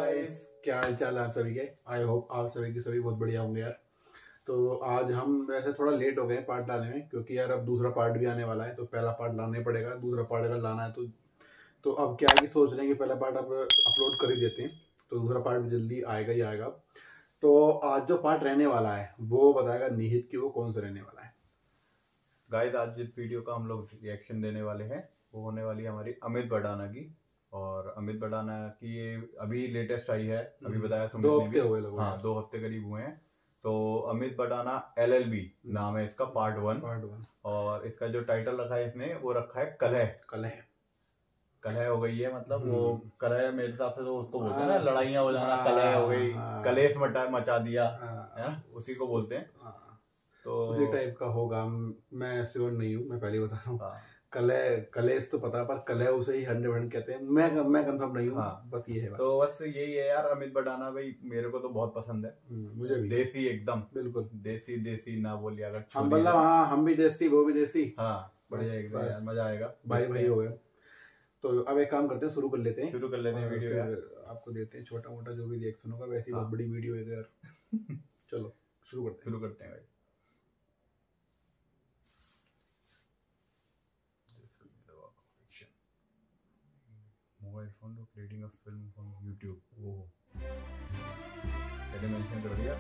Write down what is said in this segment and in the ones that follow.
Guys, क्या हाल चाल है आप सभी के। आई होप आप सभी के सभी बहुत बढ़िया होंगे यार। तो आज हम वैसे थोड़ा लेट हो गए पार्ट लाने में, क्योंकि यार अब दूसरा पार्ट भी आने वाला है, तो पहला पार्ट लाना ही पड़ेगा। दूसरा पार्ट अगर लाना है तो अब क्या है कि सोच रहे हैं कि पहला पार्ट अब अपलोड कर ही देते हैं, तो दूसरा पार्ट भी जल्दी आएगा ही आएगा। तो आज जो पार्ट रहने वाला है वो बताएगा निहित कि वो कौन सा रहने वाला है। गाइस, आज जिस वीडियो का हम लोग रिएक्शन देने वाले हैं वो होने वाली है हमारी अमित भड़ाना की। और अमित भड़ाना की ये अभी लेटेस्ट आई है, अभी बताया सुमित 2 ने हफ्ते भी। हो गए लोग। हाँ, 2 हफ्ते करीब हुए हैं। तो अमित भड़ाना LLB नाम है इसका, पार्ट 1। और इसका जो टाइटल रखा है इसने वो रखा है कलह। कलह कलह हो गई है, मतलब वो कलह मेरे हिसाब से तो उसको बोलते हैं ना, लड़ाइयाँ हो जाना, कलह हो गई, कलेश मचा दिया है ना, उसी को बोलते हैं। तो उसी टाइप का होगा। मैं श्योर नहीं हूँ, मैं पहले बता रहा हूँ। कलेश तो पता है, पर कलह उसे ही 100% कहते हैं। मैं कंफर्म नहीं हूँ। हाँ, बस ये है बात। तो बस यही है यार। अमित भड़ाना भाई मेरे को तो बहुत पसंद है। मुझे भी। देसी, एकदम बिल्कुल देसी। देसी ना बोलिए अगर हम, मतलब हाँ, हम भी देसी वो भी देसी। हाँ, बढ़िया एकदम यार, मजा आएगा। भाई भाई हो गए। तो अब एक काम करते हैं, शुरू कर लेते हैं वीडियो फिर यार। आपको देते हैं छोटा मोटा जो भी रिएक्शन होगा। वैसे ही बहुत बड़ी वीडियो है तो यार। चलो शुरू करते हैं भाई। Mobile phone creating a film from YouTube. वो पहले मेंशन कर दिया,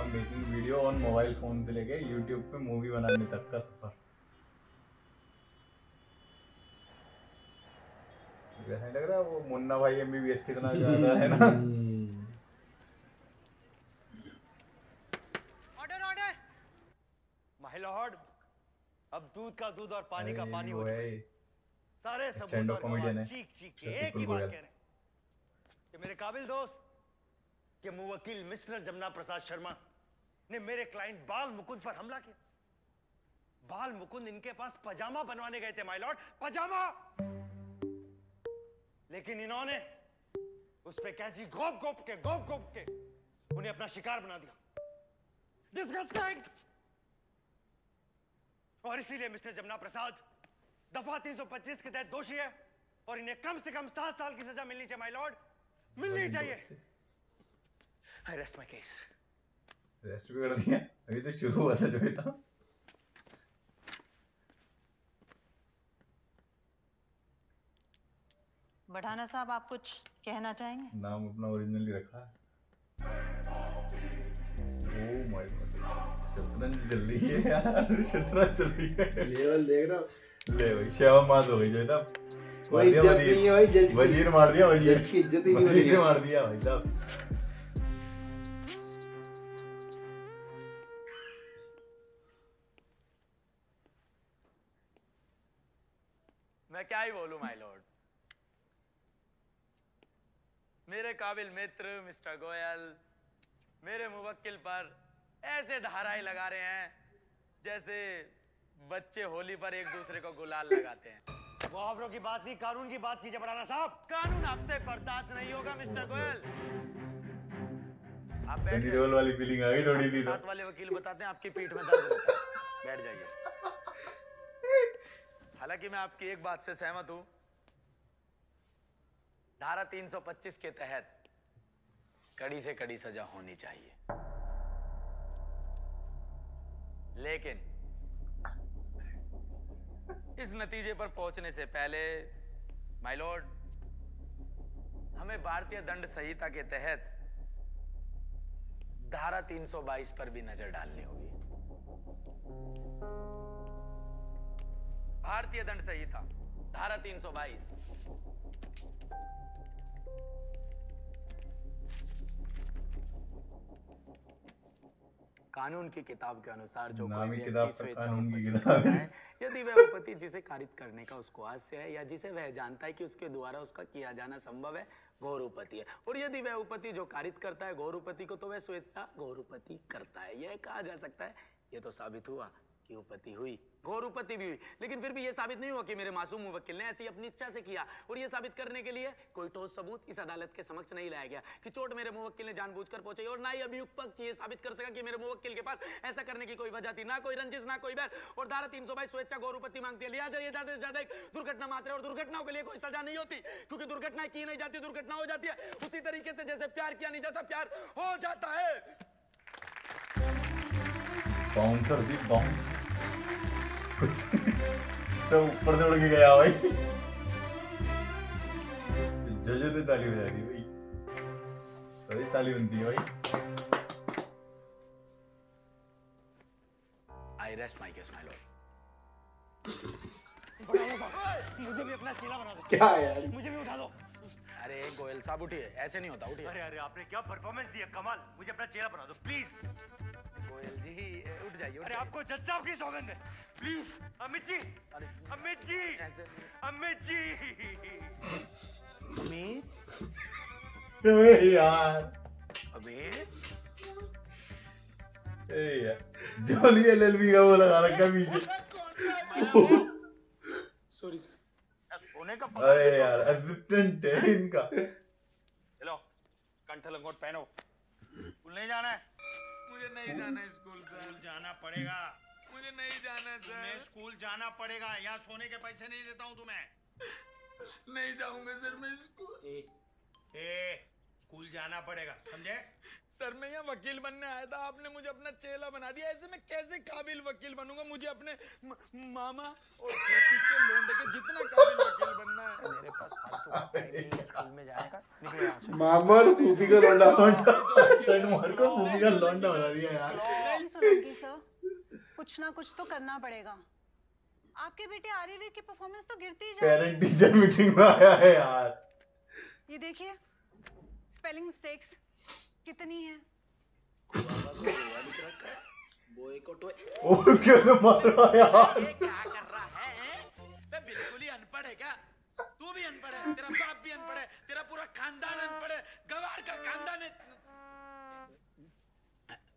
making video on mobile phone से लेके यूट्यूब पे मूवी बनाने तक का सफर। ऐसा नहीं लग रहा वो मुन्ना भाई MBBS कितना ज्यादा है ना। ऑर्डर माय लॉर्ड, अब दूध का दूध और पानी का पानी हो चुका है। सारे स्टैंड अप कॉमेडियन है, चीख के एक ही बात कह रहे हैं कि मेरे काबिल दोस्त के मुवक्किल मिस्टर जमुना प्रसाद शर्मा ने मेरे क्लाइंट बाल मुकुंद पर हमला किया। बाल मुकुंद इनके पास पजामा बनवाने गए थे माय लॉर्ड, पजामा। लेकिन इन्होंने उस पे कैंची घोप घोप के उन्हें अपना शिकार बना दिया। डिस्गस्टिंग। और इसीलिए मिस्टर जमुना प्रसाद दफा 325 के तहत दोषी है और इन्हें कम से कम 7 साल की सजा मिलनी चाहिए माय लॉर्ड, मिलनी चाहिए। आई रेस्ट माय केस। रेस्ट भी कर दिया, अभी तो शुरू हुआ था जो भी था। बढ़ाना साहब, आप कुछ कहना चाहेंगे? नाम अपना ओरिजिनली रखा है। ओह माय गॉड, शतरंज चल रही है यार, शतरंज चल रही है। लेवल देख रहा हूँ। ले भाई, शेवा मात हो गई जो था। वही इज्जत नहीं है भाई, वजीर मार दिया, वजीर की इज्जत ही नहीं है। मार दिया भाई साहब। मैं क्या ही बोलूं माय लॉर्ड। मेरे काबिल मित्र मिस्टर गोयल मेरे मुवक्किल पर ऐसे धाराएं लगा रहे हैं जैसे बच्चे होली पर एक दूसरे को गुलाल लगाते हैं। मुहावरों की बात नहीं, कानून की बात कीजिए बढ़ाना साहब। कानून आपसे बर्दाश्त नहीं होगा मिस्टर गोयल। आप बैठ जाइए। वाली फीलिंग आ गई थोड़ी सी। साथ वाले वकील बताते हैं आपकी पीठ में दर्द होता है, बैठ जाइए। हालांकि मैं आपकी एक बात से सहमत हूं, धारा 325 के तहत कड़ी से कड़ी सजा होनी चाहिए, लेकिन इस नतीजे पर पहुंचने से पहले माय लॉर्ड हमें भारतीय दंड संहिता के तहत धारा 322 पर भी नजर डालनी होगी। भारतीय दंड संहिता धारा 322। कानून की किताब के अनुसार जो नामी कोई किताब व्यक्ति पर कानून की स्वेच्छा किताब है। यदि वह उपपत्ति जिसे कारित करने का उसको हास्य है या जिसे वह जानता है कि उसके द्वारा उसका किया जाना संभव है, घोर उपपत्ति है। और यदि वह उपपत्ति जो कारित करता है घोर उपपत्ति को, तो वह स्वेच्छा घोर उपपत्ति करता है। यह कहा जा सकता है, यह तो साबित हुआ क्यूपति हुई, घोरुपति भी हुई, लेकिन फिर भी ये साबित नहीं हुआ कि मेरे मासूम मुवक्किल ने ऐसी अपनी इच्छा से किया। और ये साबित करने के लिए कोई ठोस सबूत इस अदालत के समक्ष नहीं लाया गया कि चोट मेरे मुवक्किल ने जानबूझकर पहुंचाई, और ना ही अभियुक्त पक्ष ये साबित कर सका कि मेरे मुवक्किल के पास ऐसा करने की कोई वजह थी, ना कोई रंजिश, ना कोई बैर। और धारा 322 स्वेच्छा घोरुपति मांगती है, लिहाजा ये ज्यादा से ज्यादा एक दुर्घटना मात्र है, और दुर्घटनाओं के लिए कोई सजा नहीं होती, क्योंकि दुर्घटनाएं की नहीं जाती, दुर्घटना हो जाती है। उसी तरीके से जैसे प्यार किया नहीं जाता, प्यार हो जाता है। बाउंसर दी बाउंस तो ऊपर से उड़ के गया भाई। जजों ने ताली बजा दी भाई, सही ताली बनती है भाई। I rest my case, my lord. मुझे भी अपना चेला बना दो। क्या यार, मुझे भी उठा दो। अरे गोयल साहब उठिए, ऐसे नहीं होता, उठिए। अरे अरे आपने क्या परफॉर्मेंस दिया, कमाल। मुझे अपना चेला बना दो प्लीज। गोयल जी उठ जाइए। अरे आपको जज साहब की सौगंध है, प्लीज। अमित जी, अरे अमित जी, ऐसे अमित जी। अमित, यार अमित, यार जोली एलएलबी का वो लगा रखा पीछे। Sorry sir. सोने का अरे यार असिस्टेंट है इनका। हेलो, कंठ लंगोट पहनो। स्कूल नहीं जाना है? मुझे नहीं जाना है स्कूल सर। स्कूल जाना पड़ेगा। मुझे नहीं जाना है तुम्हें सर। स्कूल जाना पड़ेगा, यहाँ सोने के पैसे नहीं देता हूँ तुम्हें। नहीं जाऊंगा सर मैं स्कूल। स्कूल जाना पड़ेगा, समझे? सर मैं यहाँ वकील बनने आया था, आपने मुझे अपना चेला बना दिया। ऐसे में कैसे काबिल वकील बनूंगा? मुझे अपने मामा और पोती के लोंडे के जितना काबिल वकील बनना है। मेरे पास फालतू का टाइम नहीं है स्कूल में जाने का। निकलो यहाँ से। मामा और फूफी का लौंडा शर्ट मार को फूफी का लौंडा बना दिया यार। नहीं सुनूंगी सर, कुछ ना कुछ तो करना पड़ेगा। आपके बेटे आर्यवीर की परफॉर्मेंस तो गिरती ही जा रही पेरेंट टीचर मीटिंग में आया है यार। ये देखिए स्पेलिंग मिस्टेक्स कितनी है। बोए को टोए। ओ क्यों तो मार रहा यार। ये क्या कर रहा है? मैं बिल्कुल ही अनपढ़ है क्या? तू भी अनपढ़ है, तेरा बाप भी अनपढ़ है, तेरा पूरा खानदान अनपढ़ है, गवार का खानदान है।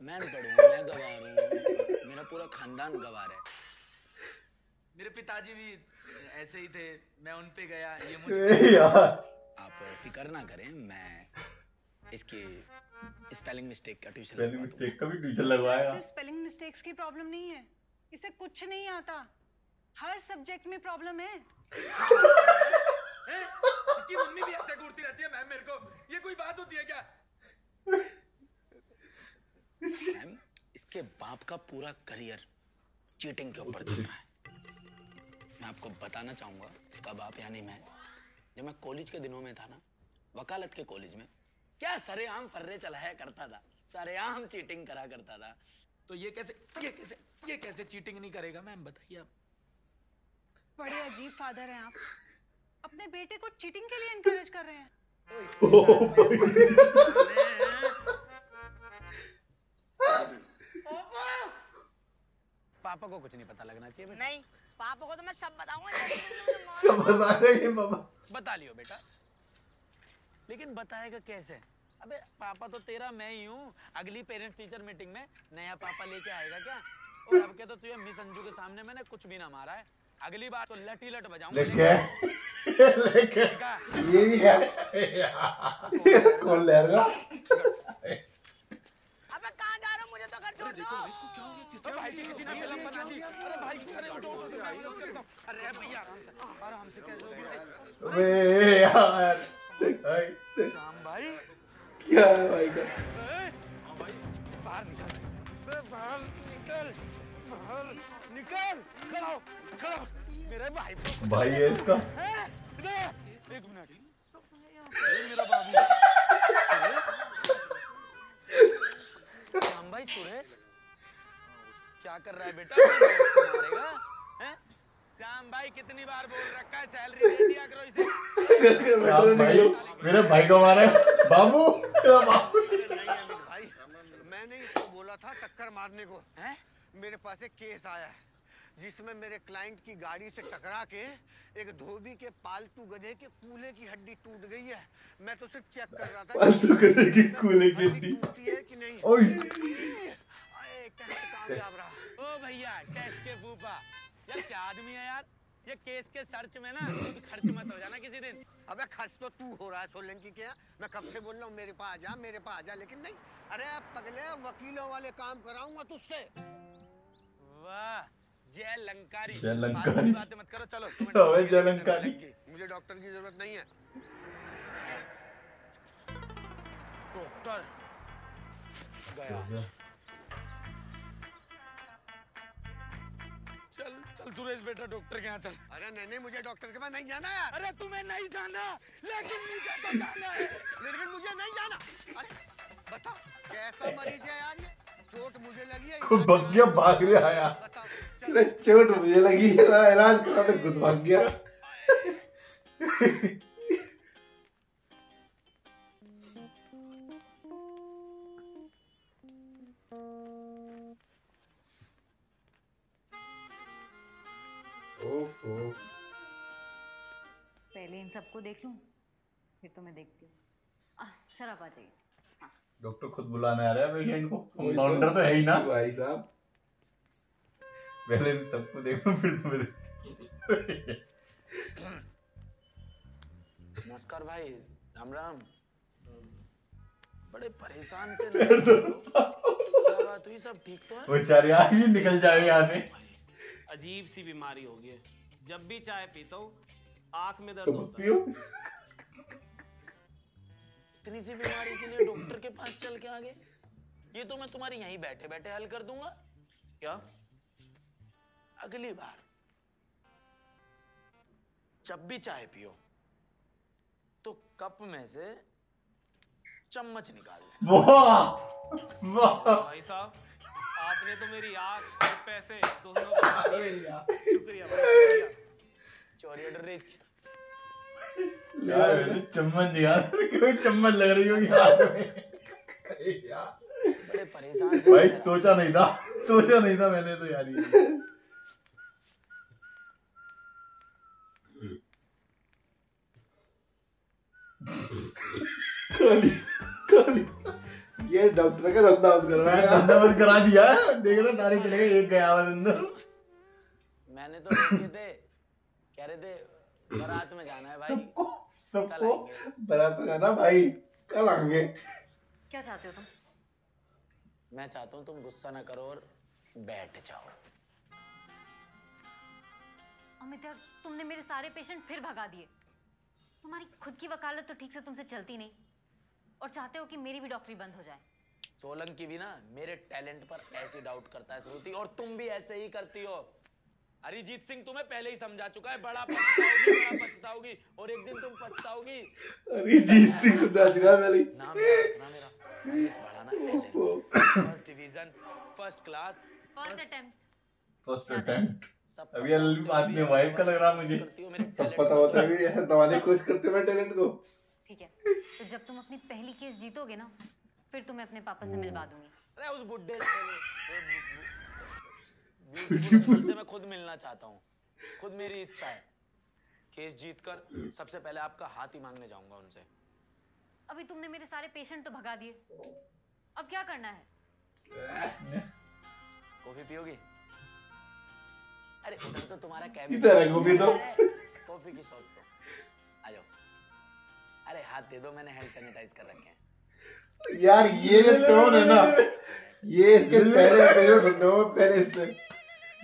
मैं अनपढ़ हूँ, मैं गवार हूँ, मेरा पूरा खानदान गवार है। मेरे पिताजी भी ऐसे ही थे, मैं उन पे गया। ये मुझे यार आप फिक्र ना करें, मैं इसकी स्पेलिंग मिस्टेक का ट्यूशन स्पेलिंग मिस्टेक का भी ट्यूशन लगवाएगा। सिर्फ स्पेलिंग मिस्टेक्स की प्रॉब्लम नहीं है, इसे कुछ नहीं आता, हर सब्जेक्ट में प्रॉब्लम है। इसकी मम्मी भी ऐसे घूरती रहती है मैम, मेरे को ये कोई बात होती है क्या? मैम इसके बाप का पूरा करियर चीटिंग के ऊपर चल रहा है। मैं आपको बताना चाहूंगा, इसका बाप यानी मैं, जब मैं कॉलेज के दिनों में था ना, वकालत के कॉलेज में, क्या सरेआम फर्रे चलाया करता था, सरेआम चीटिंग करा करता था। तो ये कैसे चीटिंग नहीं करेगा मैम, बताइए आप। बड़े अजीब फादर हैं आप, अपने बेटे को चीटिंग के लिए एनकरेज कर रहे हैं। पापा को कुछ नहीं पता लगना चाहिए बेटा। नहीं, पापा को तो मैं सब बताऊंगा। क्या बता रहे हैं पापा? बता लियो बेटा, लेकिन बताएगा कैसे? अबे पापा तो तेरा मैं ही हूँ। अगली पेरेंट्स टीचर मीटिंग में नया पापा लेके आएगा क्या? और अब क्या, तो तुझे मिस अंजू के सामने मैंने कुछ भी ना मारा है, अगली बार तो लट ही लट बजाऊंगा। लेके ये भी है कौन लहरगा? अबे कहाँ जा रहे हो? मुझे तो घर छोड़ दो। भाई की किसी ने फिल्म बना दी। अरे भाई अरे उठो, अरे भैया आराम से कैसे? अबे यार राम भाई क्या है भाई का? बाहर निकल, बाहर निकल, खड़ा हो मेरे भाई को। भाई है इसका। एक मिनट, मेरा बाबू राम भाई। सुरेश क्या कर रहा है बेटा? मारेगा हैं? श्याम भाई कितनी बार बोल रखा है सैलरी दे दिया करो इसे। भाई मेरे भाई को मारे बाबू, तेरा बाबू। भाई मैंने इसको बोला था टक्कर मारने को। हैं? मेरे पास एक केस आया है जिसमें मेरे क्लाइंट की गाड़ी से टकरा के एक धोबी के पालतू गधे के कूल्हे की हड्डी टूट गई है। मैं तो सिर्फ चेक कर रहा था पालतू गधे की कूल्हे की हड्डी टूटती है कि नहीं। ओए कामयाब रहा। ओ भैया टेस्ट के फूफा, यार क्या आदमी है यार। ये केस के सर्च में ना खुद खर्च मत हो जाना किसी दिन। अबे खर्च तो तू हो रहा है सोलंकी के। मैं कब से बोल रहा हूँ मेरे पास आ जा, लेकिन नहीं। अरे पगले वकीलों वाले काम कराऊंगा तुझसे। वाह जय लंकारी। जय लंकारी। बातें मत करो, चलो अबे जय लंकारी। मुझे डॉक्टर की जरूरत नहीं है। डॉक्टर गया। चल चल सुरेश बेटा डॉक्टर के यहाँ चल। अरे नहीं मुझे डॉक्टर के पास नहीं जाना है। अरे तुम्हें नहीं जाना लेकिन मुझे तो जाना है। लेकिन मुझे नहीं जाना। अरे बताओ कैसा मरीज है यार ये। चोट मुझे लगी है, खुद भाग गया, भाग रहा आया। बताओ अरे चोट मुझे लगी है, इलाज करा तो खुद भाग गया। पहले इन सबको देख लूं, फिर तो मैं देखती हूँ। सर आप आ जाइए। डॉक्टर खुद बुलाने आ रहा है पेशेंट को, काउंटर तो है ही ना भाई साहब। पहले सबको देख लो फिर तुम्हें देख। नमस्कार भाई, राम राम। बड़े परेशान से क्या बात हुई, सब ठीक तो है? वो बेचारे आगे निकल जाए आने। अजीब सी बीमारी हो गई है, जब भी चाय पीता हूँ आंख में दर्द तो होता पियो। इतनी सी बीमारी के लिए डॉक्टर के पास चल के आ गए। ये तो मैं तुम्हारी यहीं बैठे बैठे हल कर दूंगा। क्या? अगली बार जब भी चाय पियो तो कप में से चम्मच निकाल ले। वाह वाह भाई साहब, आपने तो मेरी आंख और पैसे दोनों बचा दिए। शुक्रिया भाई। चोरी रिच। चम्मच दिया, कोई चम्मच लग रही होगी आंख में। बड़े परेशान भाई सोचा नहीं था मैंने तो यार ये। ये डॉक्टर का धंधा बंद करवाया। धंधा बंद करा दिया। देख रहे तारे चले गए, एक गया और अंदर। मैंने तो देखे थे, कह रहे थे बारात में जाना है भाई। सबको बारात में जाना भाई, कल आएंगे। क्या चाहते हो तुम? मैं चाहता हूँ तुम गुस्सा ना करो और बैठ जाओ। अमित यार, तुमने मेरे सारे पेशेंट फिर भगा दिए। तुम्हारी खुद की वकालत तो ठीक से तुमसे चलती नहीं, और चाहते हो कि मेरी भी डॉक्टरी बंद हो जाए। सोलंकी भी ना मेरे टैलेंट पर ऐसे डाउट करता है श्रुति, और तुम भी ऐसे ही करती हो। अरिजीत सिंह तुम्हें पहले ही समझा चुका है, बड़ा पछताओगी और एक दिन तुम पछताओगी। अरिजीत सिंह समझा चुका है पहले। नाम मेरा first division, first class, first attempt. अभी बात नहीं वाइफ का लग रहा मुझे। सब पता होता है ऐसे दबाने की कोशिश करते हैं टैलेंट को। ठीक है, तो जब तुम अपनी पहली केस जीतोगे ना, फिर तुम्हें अपने पापा से मिलवा दूंगी। अरे उस बुड्ढे से मैं खुद मिलना चाहता हूँ। खुद मेरी इच्छा है। केस जीतकर सबसे पहले आपका हाथ ही मांगने जाऊंगा उनसे। अभी तुमने मेरे सारे पेशेंट तो भगा दिए, अब क्या करना है? कॉफी पियोगी? अरे उधर तो तुम्हारा कैबिन इधर है कॉफी तो। कॉफी की शॉप तो आ जाओ। अरे हाथ दे दो, मैंने हैंड सैनिटाइज कर रखे हैं। यार ये जो टोन है ना, ये इसके पहले से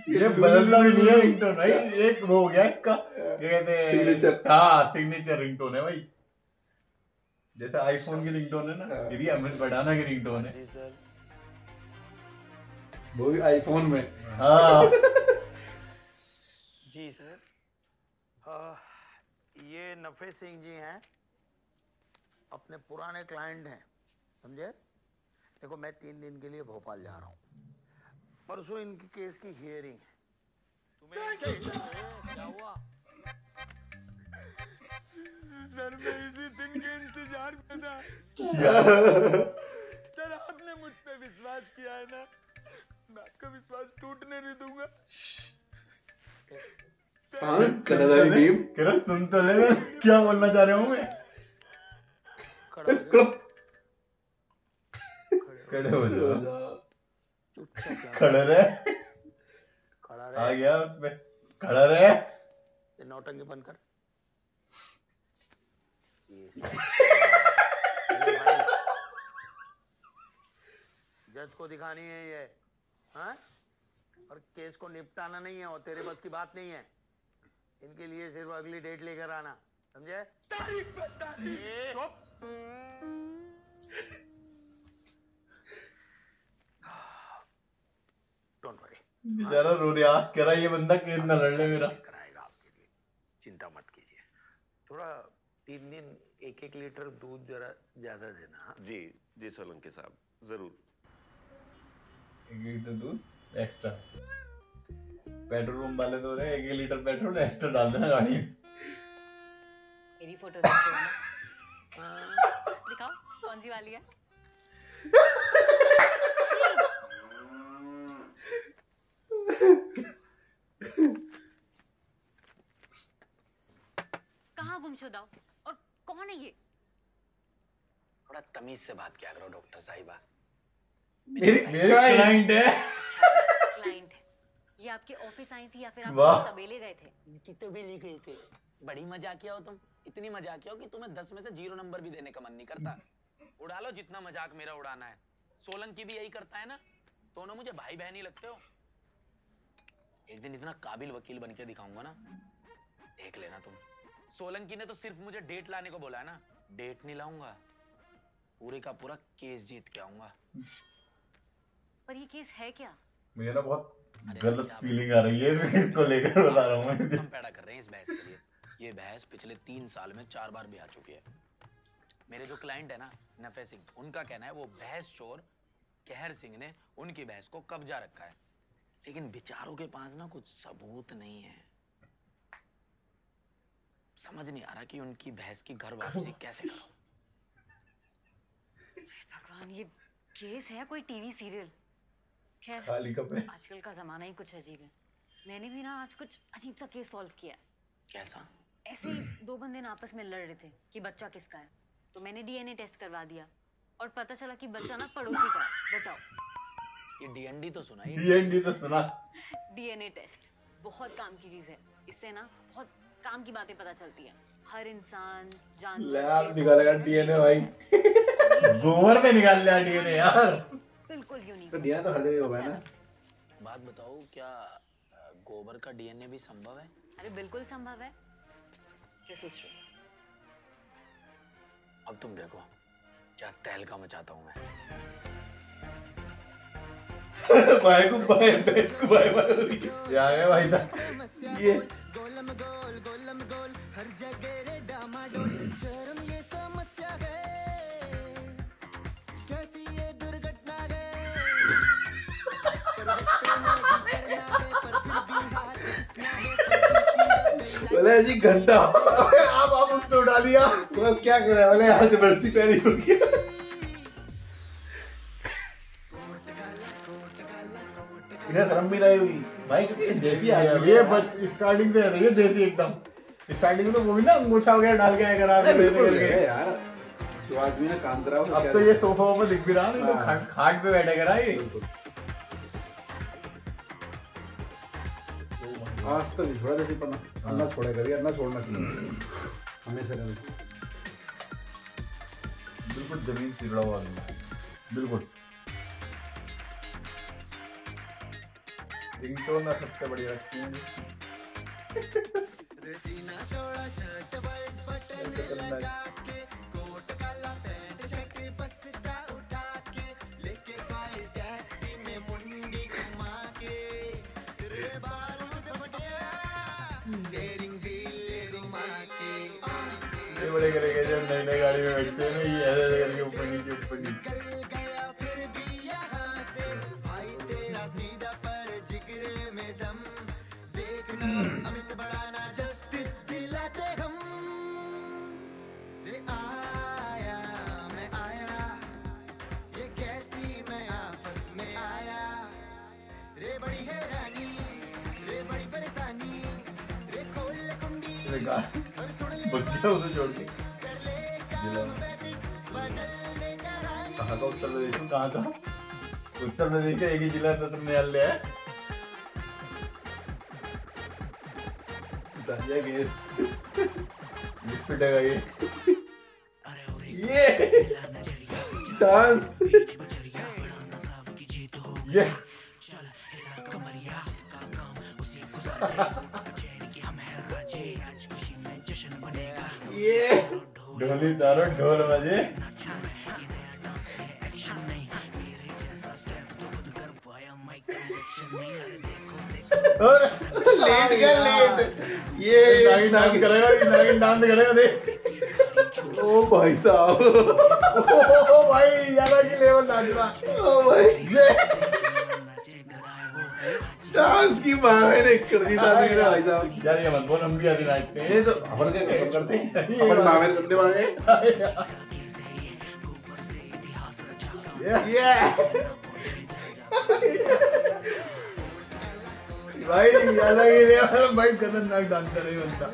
ये बदलता भी नहीं है रिंगटोन भाई। एक वो हो गया इसका, क्या कहते हैं, सिग्नेचर। हाँ सिग्नेचर रिंगटोन है भाई। जैसे आईफोन की रिंगटोन है ना, ये भी अमित भड़ाना की रिंगटोन है। जी सर। वो भी आईफोन में। हाँ जी सर। ये नफे सिंह जी हैं, अपने पुराने क्लाइंट हैं, समझे? देखो मैं 3 दिन के लिए भोपाल जा रहा हूँ। परसों इनकी केस की हियरिंग है। तुम्हें क्या हुआ? सर मैं इसी दिन के इंतजार में था। सर आपने मुझ पे विश्वास किया है ना, मैं आपका विश्वास टूटने नहीं दूंगा। तुम तो ले क्या बोलना चाह रहे हो? मैं खड़े हो जाओ। चुपचाप खड़ा रहे, खड़ा आ गया उसमें, खड़ा रहे। नौटंकी बंद कर। जज को दिखानी है ये, हाँ? और केस को निपटाना नहीं है, और तेरे बस की बात नहीं है। इनके लिए सिर्फ अगली डेट लेकर आना, समझे? डोंट वरी, बेचारा रो रहा, कह रहा ये बंदा केस न लड़ ले मेरा। कराएगा आपके लिए, चिंता मत कीजिए। थोड़ा 3 दिन 1-1 लीटर दूध जरा ज्यादा देना। हाँ? जी जी सोलंकी साहब, जरूर। 1 लीटर दूध एक्स्ट्रा। पेट्रोल पंप वाले तो रहे 1 लीटर पेट्रोल एक्स्ट्रा डाल देना गाड़ी में। मेरी फोटो दिखाओ कौन सी वाली है। कहाँ गुमशुदा हो और कौन है ये? थोड़ा तमीज से बात किया करो डॉक्टर साहिबा। मेरी क्लाइंट है। क्लाइंट है। ये आपके ऑफिस आई थी या फिर आप तबेले गए थे? तबेले गए थे। बड़ी मजाकिया हो तुम, इतनी मजाकिया हो कि तुम्हें 10 में से 0 नंबर भी देने का मन नहीं करता। उड़ा लो जितना मजाक मेरा उड़ाना है। सोलंकी भी यही करता है ना, दोनों मुझे भाई बहन ही लगते हो। एक दिन इतना काबिल वकील बन के दिखाऊंगा ना, देख लेना तुम। सोलंकी ने तो सिर्फ मुझे डेट लाने को बोला है ना, डेट नहीं लाऊंगा, पूरे का पूरा केस जीत के आऊंगा। पर ये केस है क्या? मुझे ना बहुत गलत फीलिंग आ रही है इसको लेकर, बता रहा हूँ मैं। हम पैदा कर रहे हैं इस बहस के लिए। ये बहस पिछले 3 साल में 4 बार भी आ चुकी है। मेरे जो क्लाइंट है ना नफे सिंह, उनका कहना है वो बहस चोर कहर सिंह ने उनकी बहस को कब्जा रखा है, लेकिन बेचारों के पास ना कुछ सबूत नहीं है। समझ नहीं आ रहा कि उनकी बहस की घर वापसी कैसे करो। भगवान, ये केस है कोई टीवी सीरियल? खैर, खाली कप है। आजकल का जमाना ही कुछ अजीब है। मैंने भी ना आज कुछ अजीब सा केस सॉल्व किया। कैसा? ऐसे ही 2 बंदे ना आपस में लड़ रहे थे कि बच्चा किसका है, तो मैंने डीएनए टेस्ट करवा दिया और पता चला कि बच्चा ना पड़ोसी का है। बताओ। ये डीएनडी तो सुना ही। डीएनडी तो सुना। डीएनए टेस्ट बहुत काम की चीज है। इससे ना बहुत काम की बातें पता चलती है। हर इंसान जानवर लैब निकालेगा डीएनए भाई। गोबर से निकाल लिया डीएनए यार। बिल्कुल यूनिक। तो डीएनए तो हर जगह होगा ना। बात बताओ, क्या गोबर का डीएनए भी संभव है? अरे बिल्कुल संभव है। क्या सोच रहे हो? अब तुम देखो क्या तहलका मचाता हूँ मैं। भाई को भाई बेच को भाई आ गए भाई था ये गोलम गोल हर जगह रे डामाडोल। चरम ये समस्या है, कैसी ये दुर्घटना है। बोले जी घंटा आप उसको उठा लिया। तो क्या कर रहे हैं? बोले यहाँ से बरसी पैरी हो गया। इधर शर्म भी नहीं हुई भाई, क्योंकि देसी आ गया ये। बट स्टार्टिंग से है देसी एकदम। स्टार्टिंग में तो वो भी ना अंगूठा वगैरह डाल के आया करा यार। तो आदमी ने काम करा। अब तो ये सोफा पर दिख भी रहा, नहीं तो खाट पे बैठे करा ये। आज तक नहीं छोड़ा जैसे पढ़ना, अन्ना छोड़ा करिए, अन्ना छोड़ना चाहिए हमेशा। बिल्कुल जमीन सिरड़ा हुआ बिल्कुल। रिंगटोन ना सबसे बढ़िया रखती है। रसीना चौड़ा शर्ट बटन लगा के, कोट काला पैंट शर्ट बस्ता उठा के, लेके पाए टैक्सी में मुंडी घुमा के, रे बारूद बढ़िया स्टीयरिंग व्हील घुमा के। ये बड़े करेंगे जब नई नई गाड़ी में बैठते हैं ना, ये ऐसे करके ऊपर नीचे गया फिर भी यहाँ से भाई तेरा सीधा पर जिगर में दम। देखना अमित बढ़ाना जस्टिस दिलाते हम। रे आया मैं आया, ये कैसी मैं आफत में आया। रे बड़ी हैरानी, रे बड़ी परेशानी, रे खोल ले कुंडी और सुन ले बच्चे उसे छोड़ के कहाँ का उत्तर प्रदेश में? कहाँ का? उत्तर प्रदेश का एक ही जिला सत्र न्यायालय है। पिटेगा ये डांस ये ये ढोली तारो ढोल बजे। लेट गया लेट। ये नागिन डांस करेगा, ये नागिन डांस करेगा देख। ओ भाई साहब, ओ भाई ज्यादा की लेवल नाच रहा। ओ भाई ये डांस की मावे कर दी भाई साहब। यार ये मत बोल, हम भी आधी नाचते हैं। ये तो अपन क्या काम करते हैं, अपन मावे करने वाले। भाई अलग ही लेवल भाई, खतरनाक डांस कर रही बनता।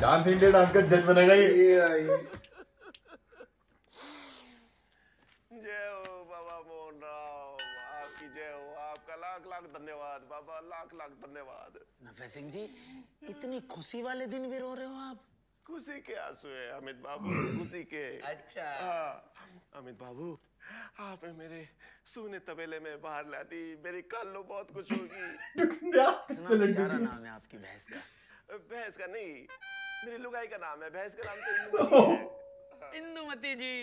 डांस इंडिया डांस का जज बनेगा ये। जय हो बाबा मोहन राव, आपकी जय हो। आपका लाख लाख धन्यवाद बाबा, लाख लाख धन्यवाद। नफे सिंह जी, इतनी खुशी वाले दिन भी रो रहे हो आप? खुशी के आंसू है अमित बाबू, खुशी के। अच्छा। अमित बाबू, आपने मेरे सूने तबेले में बाहर ला दी, मेरी काल्लो बहुत खुश होगी। क्या नाम है आपकी भैंस का? भैंस का नहीं, मेरी लुगाई का नाम है। भैंस का नाम तो इंदुमती जी,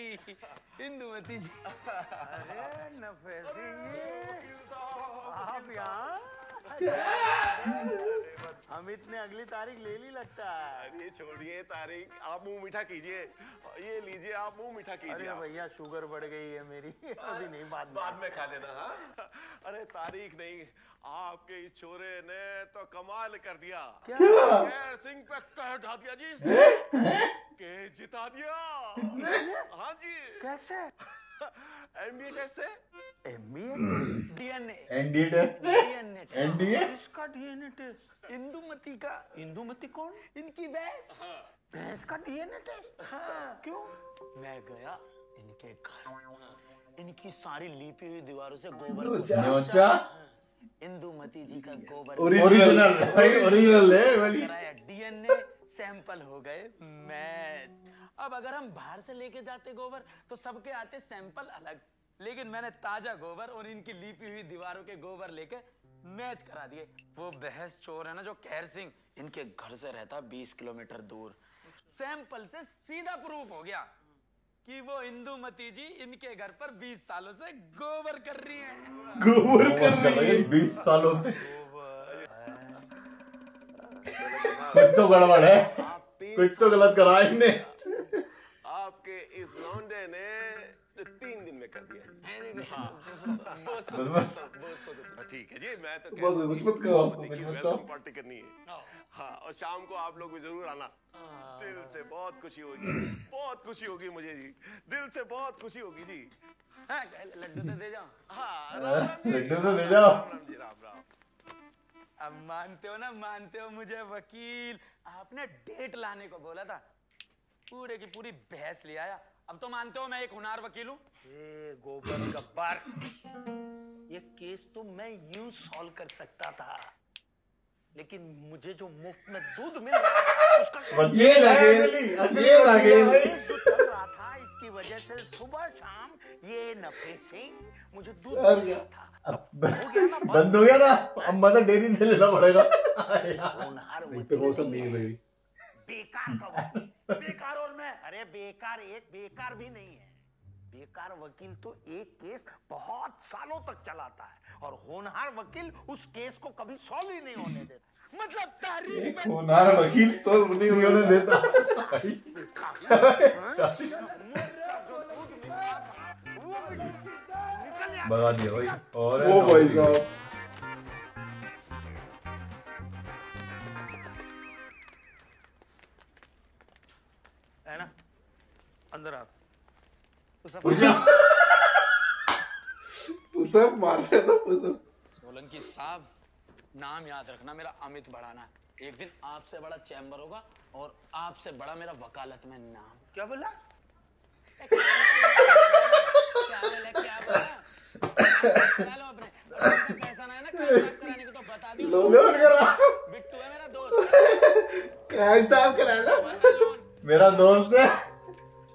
इंदुमती जी। अरे नफे सिंह, आप यहाँ? अमित ने अगली तारीख ले ली लगता है। अरे छोड़िए तारीख, आप मुंह मीठा कीजिए। ये लीजिए, आप मुंह मीठा कीजिए। अरे भैया शुगर बढ़ गई है मेरी, अभी नहीं, बाद में खा लेना। हाँ, अरे तारीख नहीं, आपके इस छोरे ने तो कमाल कर दिया। क्या? खैर सिंह पे कह ढा दिया जी इसने, के जिता दिया। हाँ जी। कैसे? एमबीए टेस्ट से। MBA? DNA. NDA test. DNA. NDA? इसका डीएनए टेस्ट? इंदुमती का। इंदुमती कौन? इनकी भैंस। भैंस का डीएनए टेस्ट? हाँ। क्यों? मैं गया इनके घर, इनकी सारी लीपी हुई दीवारों से गोबर इंदुमती जी का गोबर ओरिजिनल है वाली। कराया, डीएनए सैंपल हो गए मैच। अब अगर हम बाहर से लेके जाते गोबर तो सबके आते सैंपल अलग, लेकिन मैंने ताजा गोबर और इनकी लीपी हुई दीवारों के गोबर लेके मैच करा दिए। वो बहस चोर है ना जो खैर सिंह, इनके घर से रहता 20 किलोमीटर दूर। सैंपल से सीधा प्रूफ हो गया कि वो इंदुमती जी इनके घर पर 20 सालों से गोबर कर रही हैं। गोबर कर रही है 20 सालों से। कुछ तो गड़बड़ है, कुछ तो गलत करा इनने। आपके इस लौंडे ने 3 दिन में कर दिया। ठीक है जी, मैं तो कुछ मत कहो, पार्टी करनी है। हाँ, और शाम को आप लोग भी जरूर आना। दिल से बहुत खुशी होगी, बहुत खुशी होगी मुझे जी, दिल से बहुत खुशी होगी जी। हाँ, लड्डू तो दे जाओ। हाँ, लड्डू तो दे जाओ। राम जी, राम राम। अब मानते हो ना, मानते हो मुझे वकील? आपने डेट लाने को बोला था, पूरे की पूरी बहस ले आया। अब तो मानते हो मैं एक होनहार वकील हूँ? गोबर गब्बर, ये केस तो मैं यूं सॉल्व कर सकता था, लेकिन मुझे जो मुफ्त में दूध मिल रहा है उसका ये लगे जो चल रहा था, इसकी वजह से सुबह शाम ये नफे सिंह मुझे दूध मिल रहा था। बंद हो गया ना, अब मतलब डेरी से लेना पड़ेगा। होनहार वकील बेकार का वकील, बेकार। और मैं, अरे बेकार, एक बेकार भी नहीं है। बेकार वकील तो एक केस बहुत सालों तक चलाता है, और होनहार वकील उस केस को कभी सॉल्व ही नहीं होने देता। मतलब तारीख में होनहार वकील सॉल्व नहीं होने देता। भगा दिया भाई। और ओ भाई साहब, है ना, अंदर आ। पुसअप मार रहे था, पुसअप। सोलंकी साहब, नाम याद रखना मेरा अमित बढ़ाना। एक दिन आपसे बड़ा चैम्बर होगा और आपसे बड़ा मेरा वकालत में नाम। क्या बोला? क्या बोला? भाई साहब करा लो। मेरा दोस्त है,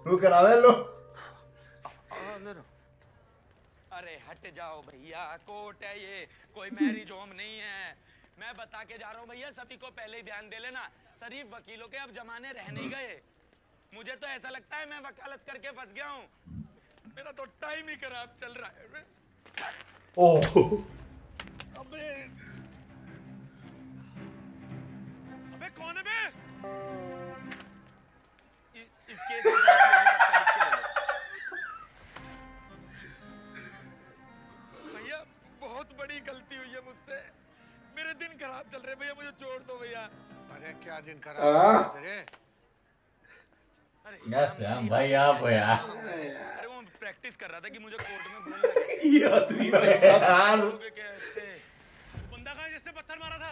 तू करावे लो। अरे हट जाओ भैया, कोर्ट है ये, कोई मैरिज होम नहीं है। मैं बता के जा रहा हूँ भैया, सभी को पहले ही ध्यान दे लेना, शरीफ वकीलों के अब जमाने रह नहीं गए। मुझे तो ऐसा लगता है मैं वकालत करके फंस गया हूँ, मेरा तो टाइम ही खराब चल रहा है। ओह अबे अबे कौन है बे? इस केस में भैया बहुत बड़ी गलती हुई है मुझसे, मेरे दिन खराब चल रहे भैया, मुझे छोड़ दो भैया। अरे क्या दिन खराब तेरे? यार भाई आप यार, अरे वो प्रैक्टिस कर रहा था कि मुझे कोर्ट में बोलना ये आदमी यार। कैसे? बंदा कहाँ है जिसने पत्थर मारा था?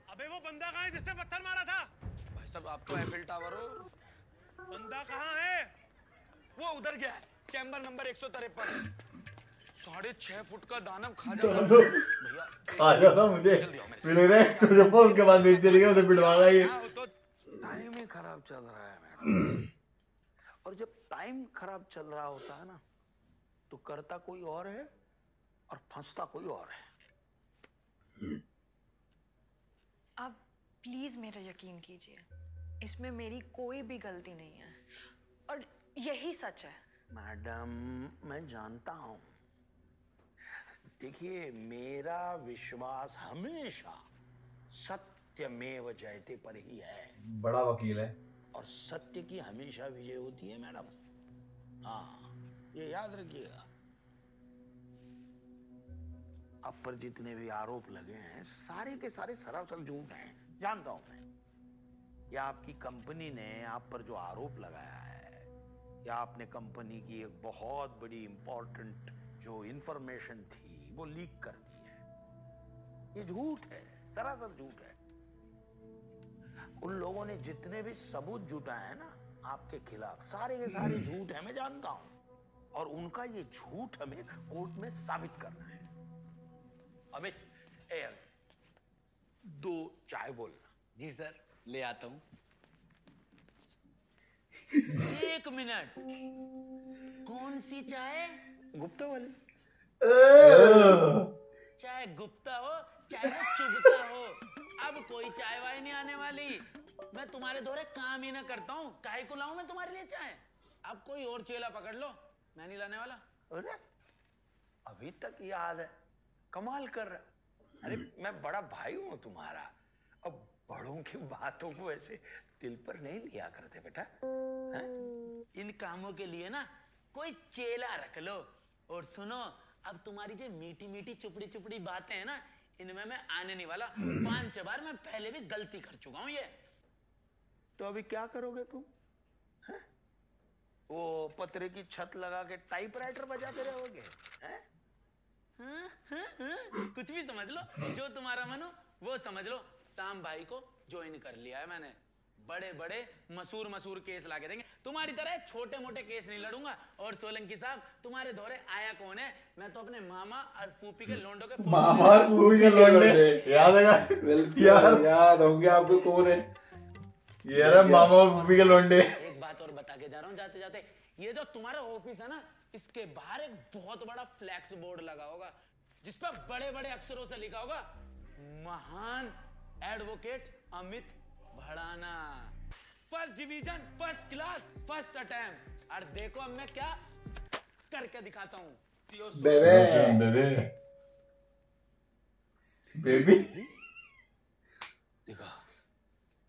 अबे वो बंदा कहाँ है जिसने पत्थर मारा था? भाई साहब आप तो एफिल टावर हो। बंदा कहाँ है? वो उधर गया है, चैम्बर नंबर 153। 6.5 फुट का दानव खा जाता भैया। आ जाता मुझे मिले रे, तुझे फोन के बाद भेज दिया, उसे पिटवाएगा ये। टाइम ही खराब चल रहा है मैडम। और जब टाइम खराब चल रहा होता है ना, तो करता कोई और है और फंसता कोई और है। आप प्लीज मेरा यकीन कीजिए, इसमें मेरी कोई भी गलती नहीं है और यही सच है। मैडम मैं जानता हूं, देखिए मेरा विश्वास हमेशा सत्यमेव जयते पर ही है। बड़ा वकील है और सत्य की हमेशा विजय होती है मैडम। हाँ ये याद रखिएगा। आप पर जितने भी आरोप लगे हैं सारे के सारे सरासर झूठ हैं, जानता हूं मैं। या आपकी कंपनी ने आप पर जो आरोप लगाया है, या आपने कंपनी की एक बहुत बड़ी इंपॉर्टेंट जो इंफॉर्मेशन थी वो लीक कर दी है, ये झूठ है, सरासर झूठ है। उन लोगों ने जितने भी सबूत जुटाए हैं ना आपके खिलाफ, सारे के सारे झूठ है, मैं जानता हूं। और उनका ये झूठ हमें कोर्ट में साबित करना है। अमित, ए अमित, 2 चाय बोलना। जी सर, ले आता हूं। 1 मिनट, कौन सी चाय? गुप्ता वाली। चाहे गुप्ता हो चाहे वो चुगता हो, अब कोई चाय वाय नहीं आने वाली। मैं तुम्हारे दोहरे काम ही ना करता हूँ, काहे को लाऊं मैं तुम्हारे लिए चाय? अब कोई और चेला पकड़ लो, मैं नहीं लाने वाला। अरे अभी तक याद है, कमाल कर रहा। अरे मैं बड़ा भाई हूं तुम्हारा, अब बड़ों की बातों को ऐसे दिल पर नहीं लिया करते बेटा। है? इन कामों के लिए ना कोई चेला रख लो। और सुनो, अब तुम्हारी जो मीठी मीठी चुपड़ी चुपड़ी बातें हैं ना, इनमें मैं आने नहीं वाला। 5 बार मैं पहले भी गलती कर चुका हूं ये। तो अभी क्या करोगे तुम? है? वो पतरे की छत लगा के टाइपराइटर बजाते रहोगे? हैं? कुछ भी समझ लो, जो तुम्हारा मन हो वो समझ लो। शाम भाई को ज्वाइन कर लिया है मैंने, बड़े बड़े मशहूर केस लाके देंगे। तुम्हारी तरह छोटे मोटे केस नहीं लड़ूंगा। और सोलंकी साहब, तुम्हारे दौरे आया कौन है? मैं तो अपने मामा और फूफी के लोंडो के मामा और फूफी के लोंडे याद है? याद होंगे आपको कौन है? ये रहा मामा और फूफी के लोंडे। एक बात और बता के जा रहा हूँ जाते जाते, ये जो तुम्हारा ऑफिस है ना, इसके बाहर एक बहुत बड़ा फ्लैक्स बोर्ड लगा होगा, जिस पर बड़े बड़े अक्षरों से लिखा होगा, महान advocate Amit Bhadana, 1st division, 1st class, 1st attempt. और देखो अब मैं क्या करके दिखाता हूँ। बेबी देखा,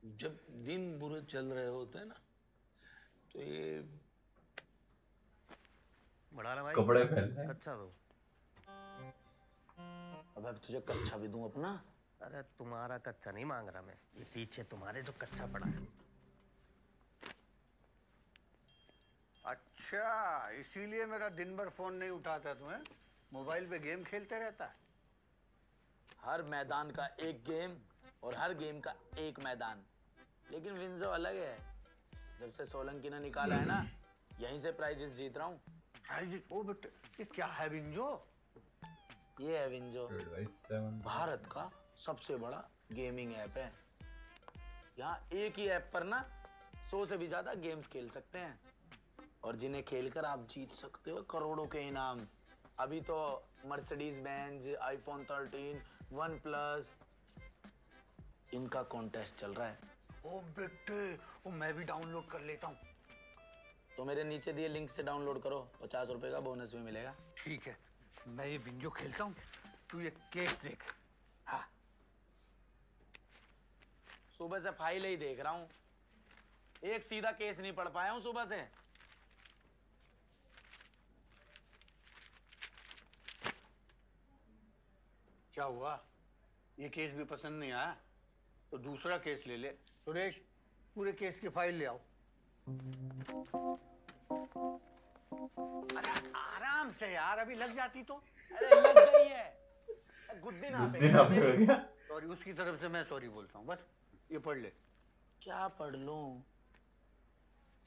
जब दिन बुरे चल रहे होते हैं ना, तो ये बढ़ा भाई कपड़े पहनते हैं। कच्चा दो। अब तुझे कच्चा भी दूं अपना? अरे तुम्हारा कच्चा नहीं मांग रहा मैं, ये पीछे तुम्हारे जो कच्चा पड़ा है। अच्छा, इसीलिए मेरा दिन भर फोन नहीं उठाता तुम्हें? मोबाइल पे गेम खेलते रहता है। हर मैदान का एक गेम और हर गेम का एक मैदान, लेकिन विंजो अलग है। जब से सोलंकी ने निकाला है ना, यहीं से प्राइजेस जीत रहा हूँ। प्राइजेस? ओ बेटे, ये क्या है विंजो? ये है विंजो, भारत का सबसे बड़ा गेमिंग ऐप है। यहाँ एक ही ऐप पर ना 100 से भी ज्यादा गेम्स खेल सकते हैं और जिन्हें खेलकर आप जीत सकते हो करोड़ों के इनाम। अभी तो मर्सिडीज बेंज, आईफोन 13, OnePlus, इनका कॉन्टेस्ट चल रहा है। ओ बेटे, वो मैं भी डाउनलोड कर लेता हूँ। तो मेरे नीचे दिए लिंक से डाउनलोड करो, 50 रुपए का बोनस भी मिलेगा। ठीक है, मैं ये बिंजो खेलता हूँ, तू ये केस देख। हाँ, सुबह से फाइल ही देख रहा हूँ, एक सीधा केस नहीं पढ़ पाया हूँ सुबह से। क्या हुआ? ये केस भी पसंद नहीं आया तो दूसरा केस ले ले। सुरेश, पूरे केस की फाइल ले आओ। अरे आराम से यार, अभी लग जाती तो। अरे लग गई है, गुद्दी ना पे। सॉरी, उसकी तरफ से मैं सॉरी बोलता हूँ। बस ये पढ़ ले। क्या पढ़ लूं?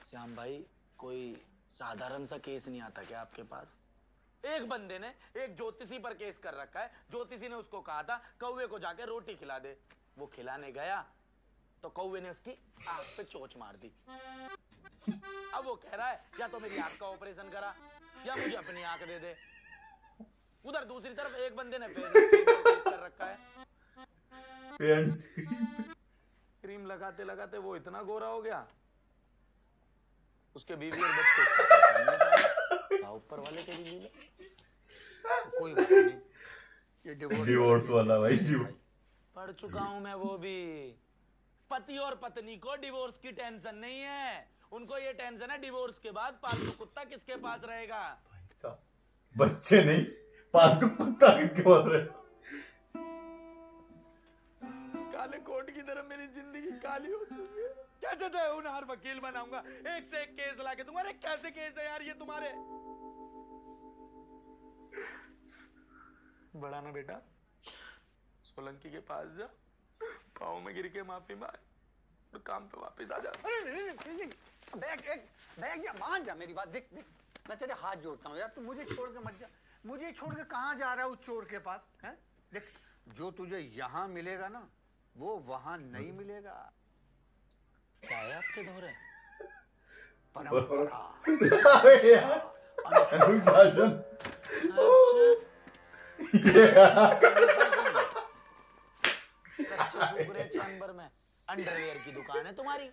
श्याम भाई, कोई साधारण सा केस नहीं आता क्या आपके पास? एक बंदे ने एक ज्योतिषी पर केस कर रखा है। ज्योतिषी ने उसको कहा था कौवे को जाके रोटी खिला दे। वो खिलाने गया तो कौवे ने उसकी आंख पे चोंच मार दी। अब वो कह रहा है या तो मेरी आंख का ऑपरेशन करा या मुझे अपनी आंख दे दे। उधर दूसरी तरफ एक बंदे ने केस कर रखा है। क्रीम लगाते लगाते वो इतना गोरा हो गया, उसके बीवी और बच्चे ऊपर वाले के भी मिले। कोई बात नहीं, ये डिवोर्स वाला भाई पढ़ चुका हूं मैं वो भी। पति और पत्नी को डिवोर्स की टेंशन नहीं है, उनको ये टेंशन है डिवोर्स के बाद पालतू कुत्ता किसके पास रहेगा। बच्चे नहीं, पालतू कुत्ता किसके पास रहेगा। काले कोट की तरह मेरी जिंदगी काली हो चुकी है। कैसे तो होनहार वकील बनाऊंगा, एक से एक केस लाके दूंगा। अरे कैसे केस है यार ये तुम्हारे? बड़ा ना बेटा, सोलंकी के पास जा, पाँव में गिर के माफी मांग, तो काम पे वापस आ जा। बैठ जा, मान जा मेरी बात। देख देख, मैं तेरे हाथ जोड़ता हूँ यार, तू मुझे छोड़ के मत जा। मुझे छोड़ के कहाँ जा रहा है उस चोर के पास? है देख, जो तुझे यहाँ मिलेगा ना वो वहां नहीं मिलेगा। क्या है आपके धोरे? परंपरा, अनुशासन। चैम्बर में अंडरवेयर की दुकान है तुम्हारी।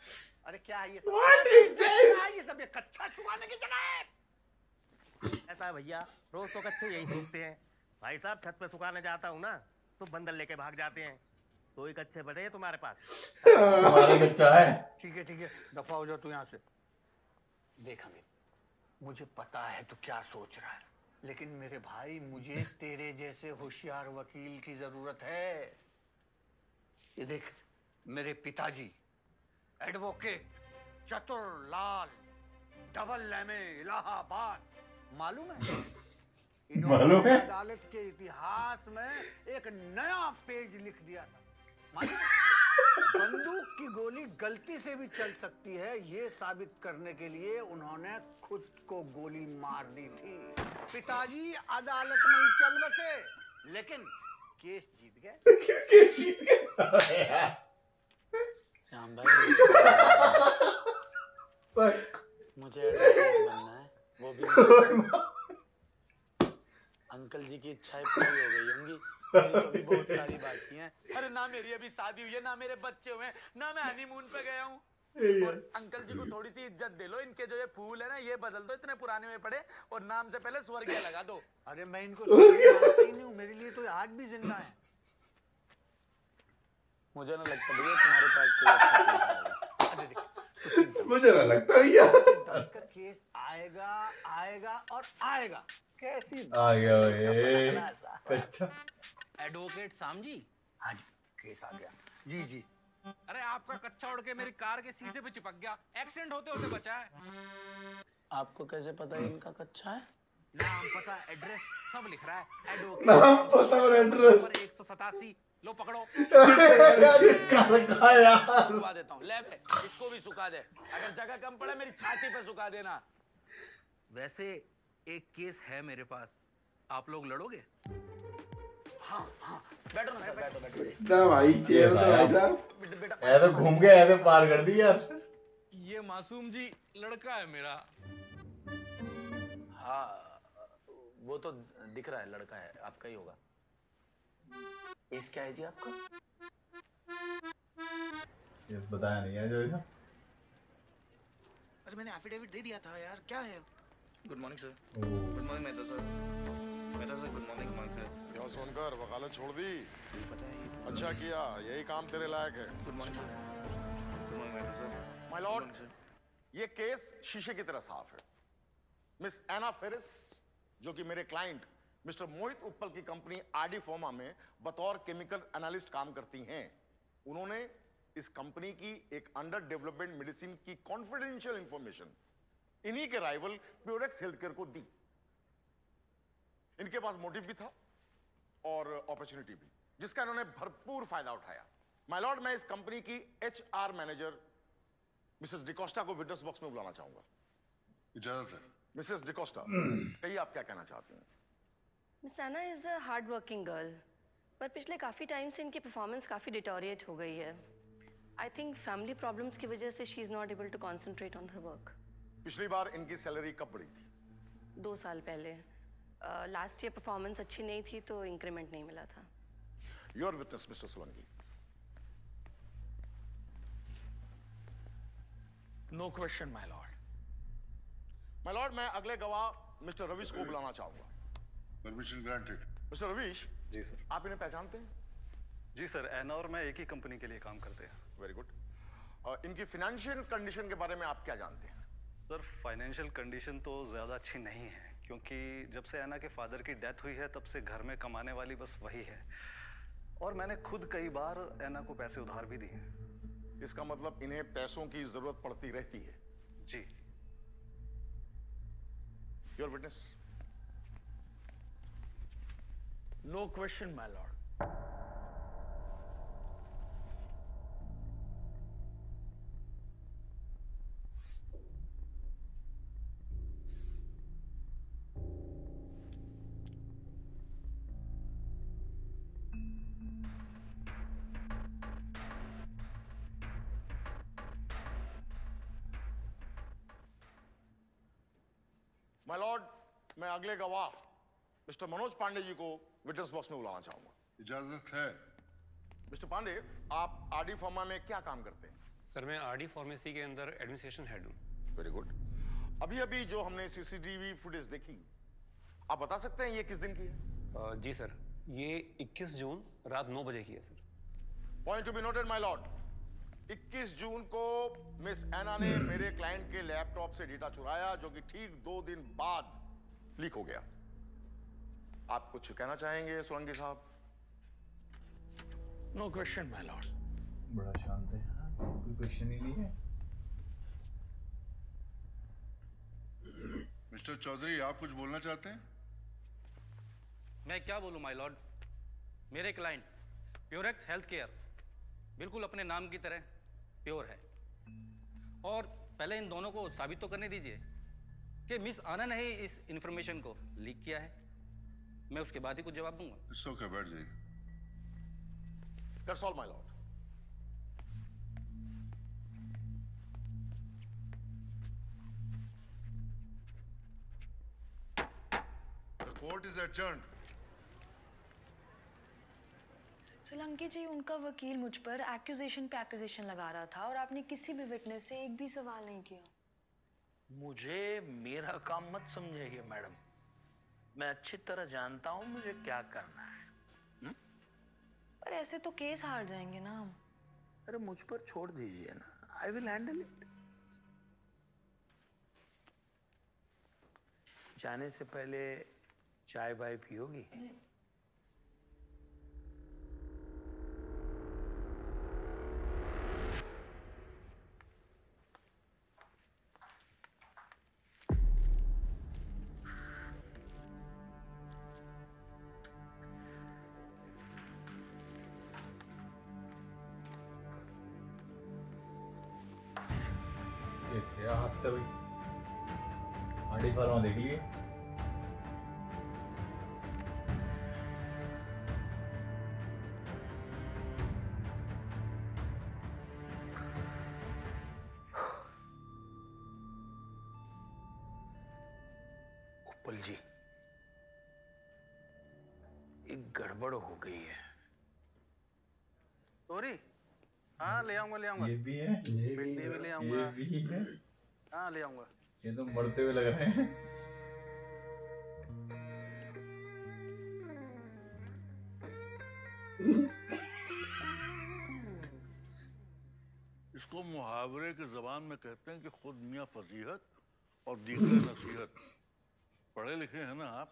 अरे क्या है ये सब? ये सब ये कच्चा छुपाने की जगह है। ऐसा है भैया, रोज तो कच्चे यही सूखते हैं। भाई साहब, छत पे सुखाने जाता हूँ ना तो बंदर लेके भाग जाते हैं। तो ही कच्चे बड़े हैं तुम्हारे पास। हमारा कच्चा है। ठीक है, दफा हो जाओ तू यहाँ से। देख हमें, मुझे पता है तू क्या सोच रहा है, लेकिन मेरे भाई मुझे तेरे जैसे होशियार वकील की जरूरत है। ये देख, मेरे पिताजी एडवोकेट चतुर लाल डबल लेमे इलाहाबाद, मालूम है? मालूम है? अदालत के इतिहास में एक नया पेज लिख दिया था। मालूम? बंदूक की गोली गलती से भी चल सकती है, ये साबित करने के लिए उन्होंने खुद को गोली मार दी थी। पिताजी अदालत में ही चल बसे, लेकिन केस जीत गए। केस जीत गए। श्याम भाई, मुझे एडवोकेट बनना है, वो भी अंकल जी की इच्छाएं पूरी हो गई होंगी। मेरी तो भी बहुत सारी बाकी हैं। अरे ना मेरी अभी शादी हुई है, ना मेरे बच्चे हुए हैं, ना मैं हनीमून पे गया हूँ। और अंकल जी को थोड़ी सी इज्जत दे लो। इनके जो ये फूल है ना, ये बदल दो, इतने पुराने में पड़े, और नाम से पहले स्वर्गीय लगा दो। अरे मैं इनको जानता ही नहीं हूँ, मेरे लिए तो आज भी जिंदा है। मुझे ना लगता भैया तुम्हारे पास कोई अच्छा केस आएगा। मुझे ना लगता भैया केस आएगा और आएगा। कैसी आ गया अच्छा। एडवोकेट साम जी। हाँ जी, केस आ गया। जी। अरे आपका कच्चा उड़ के मेरी कार के शीशे पे चिपक गया, एक्सीडेंट होते होते बचा है। आपको कैसे पता है इनका कच्चा है? नाम पता, एड्रेस सब लिख रहा है। एडवोकेट नाम पता और एड्रेस 187। लो पकड़ो। सुखा देता हूँ, ले बे, इसको भी सुखा दे। अगर जगह कम पड़े मेरी छाती पे सुखा देना। वैसे एक केस है मेरे पास, आप लोग लड़ोगे? हाँ, बैठो ना सर, बैठो बैठो। इतना भाई चेयर तो भाई साहब ऐसे घूम के ऐसे पार कर दी यार। ये मासूम जी लड़का है मेरा। हाँ वो तो दिख रहा है, लड़का है, आपका ही होगा। एज क्या है जी आपका? ये बताया नहीं है जो ऐसा। अरे मैंने एफिडेविट दे दिया था यार, क्या है? Good morning sir. Good morning Mehta sir. Mehta sir good morning sir. क्या सुनकर वकालत छोड़ दी? अच्छा किया, यही काम तेरे लायक है। Good morning sir. Good morning Mehta sir. My Lord, ये केस शीशे की तरह साफ है। मिस एना फेरिस, जो कि मेरे क्लाइंट मिस्टर मोहित उत्पल की कंपनी आरडी फार्मा में बतौर केमिकल एनालिस्ट काम करती हैं, उन्होंने इस कंपनी की एक अंडर डेवलपमेंट मेडिसिन की कॉन्फिडेंशियल इंफॉर्मेशन इन्हीं के राइवल प्योरेक्स हेल्थकेयर को दी। इनके पास मोटिव भी था और अपॉर्चुनिटी भी, जिसका इन्होंने भरपूर फायदा उठाया। माय लॉर्ड, मैं इस कंपनी की एचआर मैनेजर मिसेस डिकोस्टा को विटनेस बॉक्स में बुलाना चाहूंगा। इजाजत है। मिसेस डिकोस्टा, कहिए आप क्या कहना चाहती हैं? Miss Anna is a hard working girl, पर पिछले काफ़ी टाइम से इनकी परफॉर्मेंस काफ़ी डिटोरिएट हो गई है। आई थिंक फैमिली प्रॉब्लम्स की वजह से she is not able to concentrate on her work. पिछली बार इनकी सैलरी कब बढ़ी थी? 2 साल पहले। लास्ट ईयर परफॉर्मेंस अच्छी नहीं थी तो इंक्रीमेंट नहीं मिला था। Your witness mister Solanki. No question my lord. My lord, मैं अगले गवाह मिस्टर रवीश को बुलाना चाहूंगा। Permission granted. मिस्टर रवीश। जी सर। आप इन्हें पहचानते हैं? जी सर, एना और मैं एक ही कंपनी के लिए काम करते हैं। Very good. इनकी फाइनेंशियल कंडीशन के बारे में आप क्या जानते हैं? सर, फाइनेंशियल कंडीशन तो ज़्यादा अच्छी नहीं है, क्योंकि जब से एना के फादर की डेथ हुई है तब से घर में कमाने वाली बस वही है, और मैंने खुद कई बार एना को पैसे उधार भी दिए हैं। इसका मतलब इन्हें पैसों की जरूरत पड़ती रहती है? जी। Your witness. No question my lord. My lord, मैं अगले गवाह मिस्टर मनोज पांडे जी को विटनेस बॉक्स में बुलाना चाहूंगा। इजाजत है। मिस्टर पांडे, आप आरडी फार्मा में क्या काम करते हैं? सर, मैं आरडी फार्मेसी के अंदर एडमिनिस्ट्रेशन हेड हूँ। Very good. अभी अभी जो हमने सीसीटीवी फुटेज देखी, आप बता सकते हैं ये किस दिन की है? जी सर, ये 21 जून रात 9 बजे की है sir. Point to be noted my Lord. 21 जून को मिस एना ने मेरे क्लाइंट के लैपटॉप से डेटा चुराया, जो कि ठीक 2 दिन बाद लीक हो गया। आप कुछ कहना चाहेंगे सोलंकी साहब? No question my lord. बड़ा शांत है, कोई क्वेश्चन ही नहीं है। मिस्टर चौधरी, आप कुछ बोलना चाहते हैं? मैं क्या बोलूं माय लॉर्ड, मेरे क्लाइंट प्योरेक्स हेल्थ केयर बिल्कुल अपने नाम की तरह प्योर है, और पहले इन दोनों को साबित तो करने दीजिए कि मिस आना ने ही इस इंफॉर्मेशन को लीक किया है। मैं उसके बाद ही कुछ जवाब दूंगा। इट्स ओके, बैठ जाइए। That's all my lord. The court is adjourned. Solanki ji, उनका वकील मुझ पर एक्यूजेशन पे एक्यूजेशन लगा रहा था और आपने किसी भी विटनेस से एक भी सवाल नहीं किया। मुझे मेरा काम मत समझिए मैडम, मैं अच्छी तरह जानता हूं मुझे क्या करना है। पर ऐसे तो केस हार जाएंगे ना हम। अरे मुझ पर छोड़ दीजिए ना, आई विल हैंडल इट। जाने से पहले चाय बाय पियोगी? आज से भाई आरडी फार्मा देख लिए। उत्पल जी, एक गड़बड़ हो गई है। सॉरी। हाँ ले आऊंगा ये भी है, भिंडी भी ले आऊंगा। ये भी है। हाँ ले आऊंगा। ये तो मरते हुए लग रहे हैं। इसको मुहावरे की जबान में कहते हैं कि खुद मियाँ फजीहत और दीगर नसीहत। पढ़े लिखे हैं ना आप?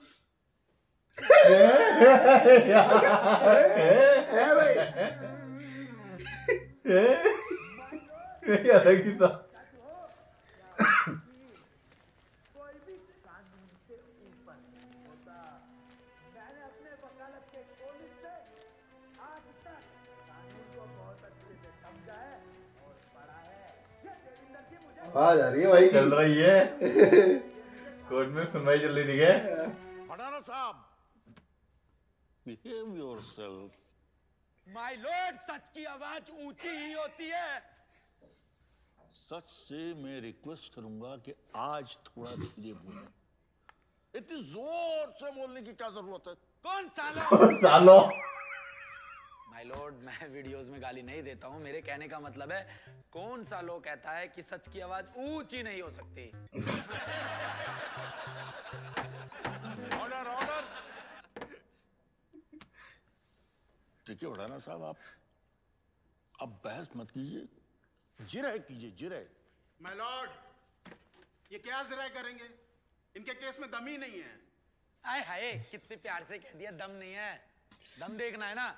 आवाज आ रही है भाई, चल रही है। कोर्ट में सुनवाई चल रही थी क्या? पढ़ाना साहब, बिहेव योरसेल्फ। माय लॉर्ड, सच की आवाज ऊंची ही होती है। सच से मैं रिक्वेस्ट करूंगा कि आज थोड़ा धीरे बोलें। इतनी जोर से बोलने की क्या जरूरत है? कौन सालो? सालो। माय लॉर्ड, मैं वीडियोस में गाली नहीं देता हूँ। मेरे कहने का मतलब है, कौन सा लोग कहता है कि सच की आवाज ऊंची नहीं हो सकती? Order order. देखिए उड़ाना साहब, आप बहस मत कीजिए, जिरह कीजिए, जिरह। माय लॉर्ड, ये क्या जिरह करेंगे? इनके केस में दम ही नहीं है। आए हाय, कितने प्यार से कह दिया दम नहीं है। दम देखना है ना?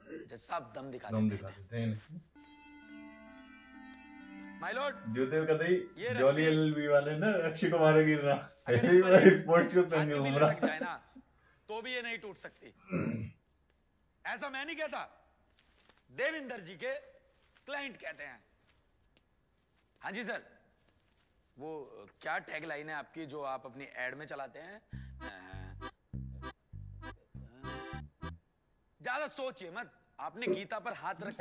जज साहब दम दिखा देते हैं। माय लॉर्ड, जूते में कतई ये जॉली रस्सी- एलएलबी वाले ना अक्षय कुमार की तरह अगर इस पर स्पोर्ट्स शूज पहन के हाथ भी घूम रहा। लटक जाए ना, तो भी ये नहीं टूट सकती। ऐसा मैं नहीं कहता, देविंदर जी के क्लाइंट कहते हैं। हाँ जी सर, वो क्या टैग लाइन है आपकी जो आप अपनी एड में चलाते हैं? ज्यादा सोचिए मत, आपने गीता पर हाथ रख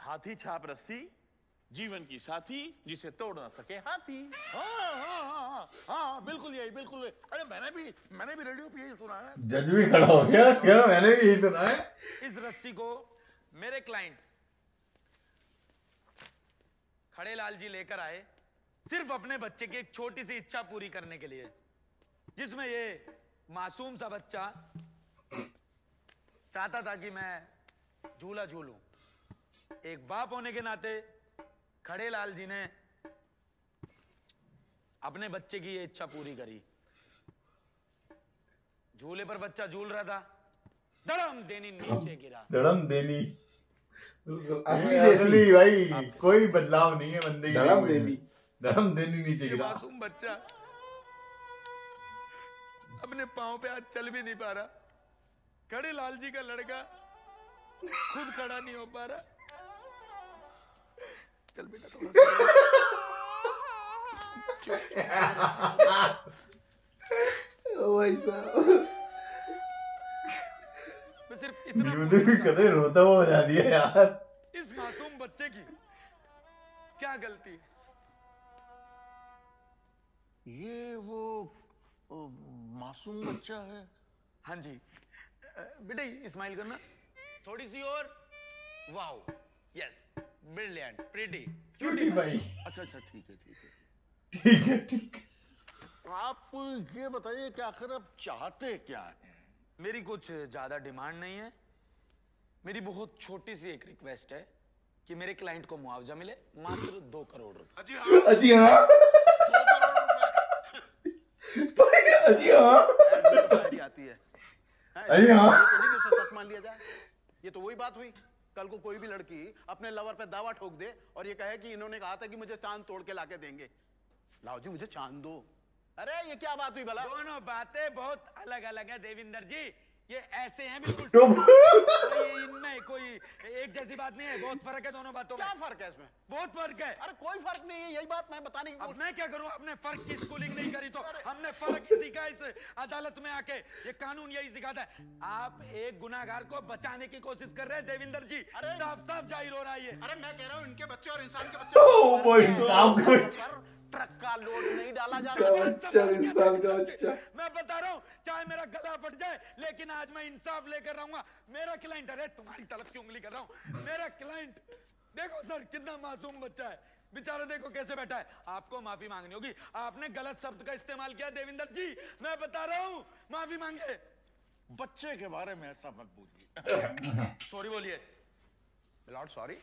हाथी छाप रस्सी, जीवन की साथी, जिसे तोड़ ना सके हाथी। हाँ हाँ हाँ हाँ हाँ, बिल्कुल यही, बिल्कुल यही। अरे मैंने भी रेडियो पे यही सुना है। जज भी खड़ा हो गया, क्या मैंने भी यही सुना है। इस रस्सी को मेरे क्लाइंट खड़ेलाल जी लेकर आए, सिर्फ अपने बच्चे की एक छोटी सी इच्छा पूरी करने के लिए, जिसमें ये मासूम सा बच्चा चाहता था कि मैं झूला झूलूं। एक बाप होने के नाते खड़ेलाल जी ने अपने बच्चे की ये इच्छा पूरी करी। झूले पर बच्चा झूल रहा था, धड़म देनी नीचे गिरा। धड़म देनी असली भाई, कोई बदलाव नहीं है बंदे की। धड़म देनी नीचे गिरा। मासूम बच्चा अपने पांव पे आज चल भी नहीं पा रहा। खड़ेलाल जी का लड़का खुद खड़ा नहीं हो पा रहा। चल बेटा थोड़ा भाई साहब, मैं सिर्फ इतना म्यूजिक भी कदे रोता हुआ बजा दिया यार। इस मासूम बच्चे की क्या गलती? ये वो मासूम बच्चा है। हाँ जी बेटे, स्माइल करना थोड़ी सी और। Wow, yes, brilliant, pretty, cutie भाई। अच्छा अच्छा, ठीक है ठीक है ठीक है ठीक है। आप ये बताइए कि आखिर आप चाहते क्या हैं? मेरी कुछ ज्यादा डिमांड नहीं है। मेरी बहुत छोटी सी एक रिक्वेस्ट है कि मेरे क्लाइंट को मुआवजा मिले, मात्र 2 करोड़ रुपए। अजी हाँ, अजी हाँ, 2 करोड़ रुपए। अजी हाँ, आती है। अजी हाँ, सच मान लिया जाए। ये तो वही बात हुई, कल को कोई भी लड़की अपने लवर पे दावा ठोक दे और ये कहे कि इन्होंने कहा था कि मुझे चांद तोड़ के लाके देंगे। लाओ जी मुझे चांद दो। अरे ये क्या बात हुई भला? दोनों बातें बहुत अलग अलग है देविंदर जी। ये ऐसे हैं बिल्कुल, इनमें कोई एक जैसी बात नहीं है। बहुत फर्क है दोनों बातों में। क्या फर्क है इसमें? बहुत फर्क है। अरे कोई फर्क नहीं है, यही बात मैं बताने की। अब मैं क्या करूं? आपने फर्क की स्कूलिंग नहीं करी तो हमने फर्क ही सीखा इस अदालत में आके। ये कानून यही सिखाता है। आप एक गुनाहगार को बचाने की कोशिश कर रहे हैं देविंदर जी, साफ साफ जाहिर हो रहा है ये। अरे मैं कह रहा हूँ इनके बच्चे और इंसान के बच्चे ज्यादा लोड नहीं डाला जा बच्चा इंसान का बच्चा। मैं बता रहा हूँ, चाहे मेरा गला फट जाए, लेकिन आज मैं इंसाफ लेकर रहूंगा। मेरा क्लाइंट, अरे तुम्हारी तरफ की उंगली कर रहा हूँ, मेरा क्लाइंट देखो सर कितना मासूम बच्चा है, बेचारा देखो कैसे बैठा है। आपको माफी मांगनी होगी, आपने गलत शब्द का इस्तेमाल किया देविंदर जी, मैं बता रहा हूँ, माफी मांगे। बच्चे के बारे में ऐसा मत बोलिए। सॉरी बोलिए। लॉर्ड सॉरी,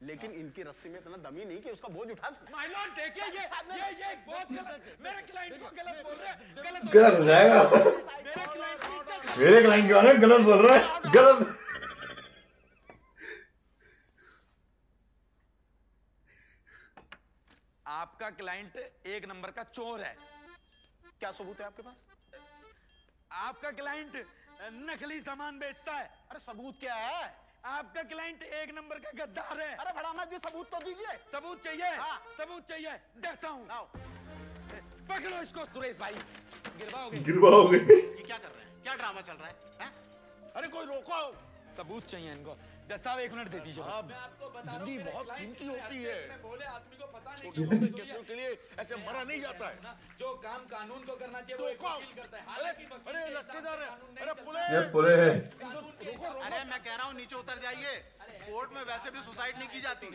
लेकिन इनकी रस्सी में इतना दम ही नहीं कि उसका बोझ उठा सके। माय लॉर्ड देखिए ये बहुत गलत, मेरे क्लाइंट को गलत बोल रहे हैं, गलत हो जाएगा। मेरे क्लाइंट के बारे में गलत बोल रहा है, गलत। आपका क्लाइंट एक नंबर का चोर है। क्या सबूत है आपके पास? आपका क्लाइंट नकली सामान बेचता है। अरे सबूत क्या है? आपका क्लाइंट एक नंबर का गद्दार है। अरे भड़ाना जी सबूत तो दीजिए। सबूत चाहिए? हाँ। सबूत चाहिए, देता हूँ। पकड़ो इसको सुरेश भाई, गिरवाओगे। ये क्या कर रहे हैं? क्या ड्रामा चल रहा है? अरे कोई रोको। सबूत चाहिए इनको। जज साहब 1 मिनट दे दीजिए। जिंदगी बहुत कीमती होती है, छोटे मोटे केसों के लिए ऐसे मरा नहीं जाता है। जो काम कानून को करना चाहिए वो एक वकील करता है। अरे लश्करदार है, अरे पुलिस। अरे मैं कह रहा हूँ नीचे उतर जाइए, कोर्ट में वैसे भी सुसाइड नहीं की जाती।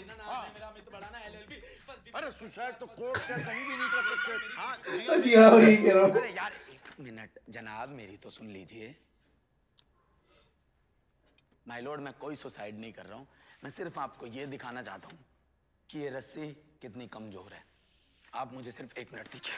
अरे सुसाइड तो कोर्ट के कहीं भी नहीं कर सकते। हाँ जी हाँ, वही कह रहा हूँ। अरे यार 1 मिनट जनाब, मेरी तो सुन लीजिए। माय लॉर्ड, मैं कोई सुसाइड नहीं कर रहा हूँ, मैं सिर्फ आपको ये दिखाना चाहता हूँ कि ये रस्सी कितनी कमजोर है। आप मुझे सिर्फ 1 मिनट दीजिए।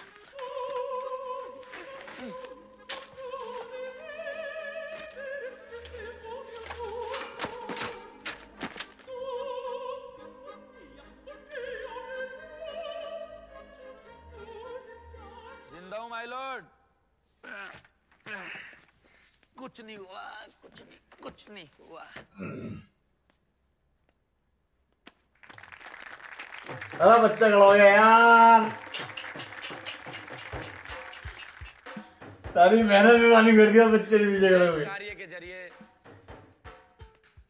जिंदा हूँ माय लॉर्ड। कुछ नहीं हुआ, कुछ नहीं हुआ। अरे बच्चा खड़ा हो गया यार, सारी मेहनत भी पानी कर दिया बच्चे ने पीछे खड़े हुए। कार्य के जरिए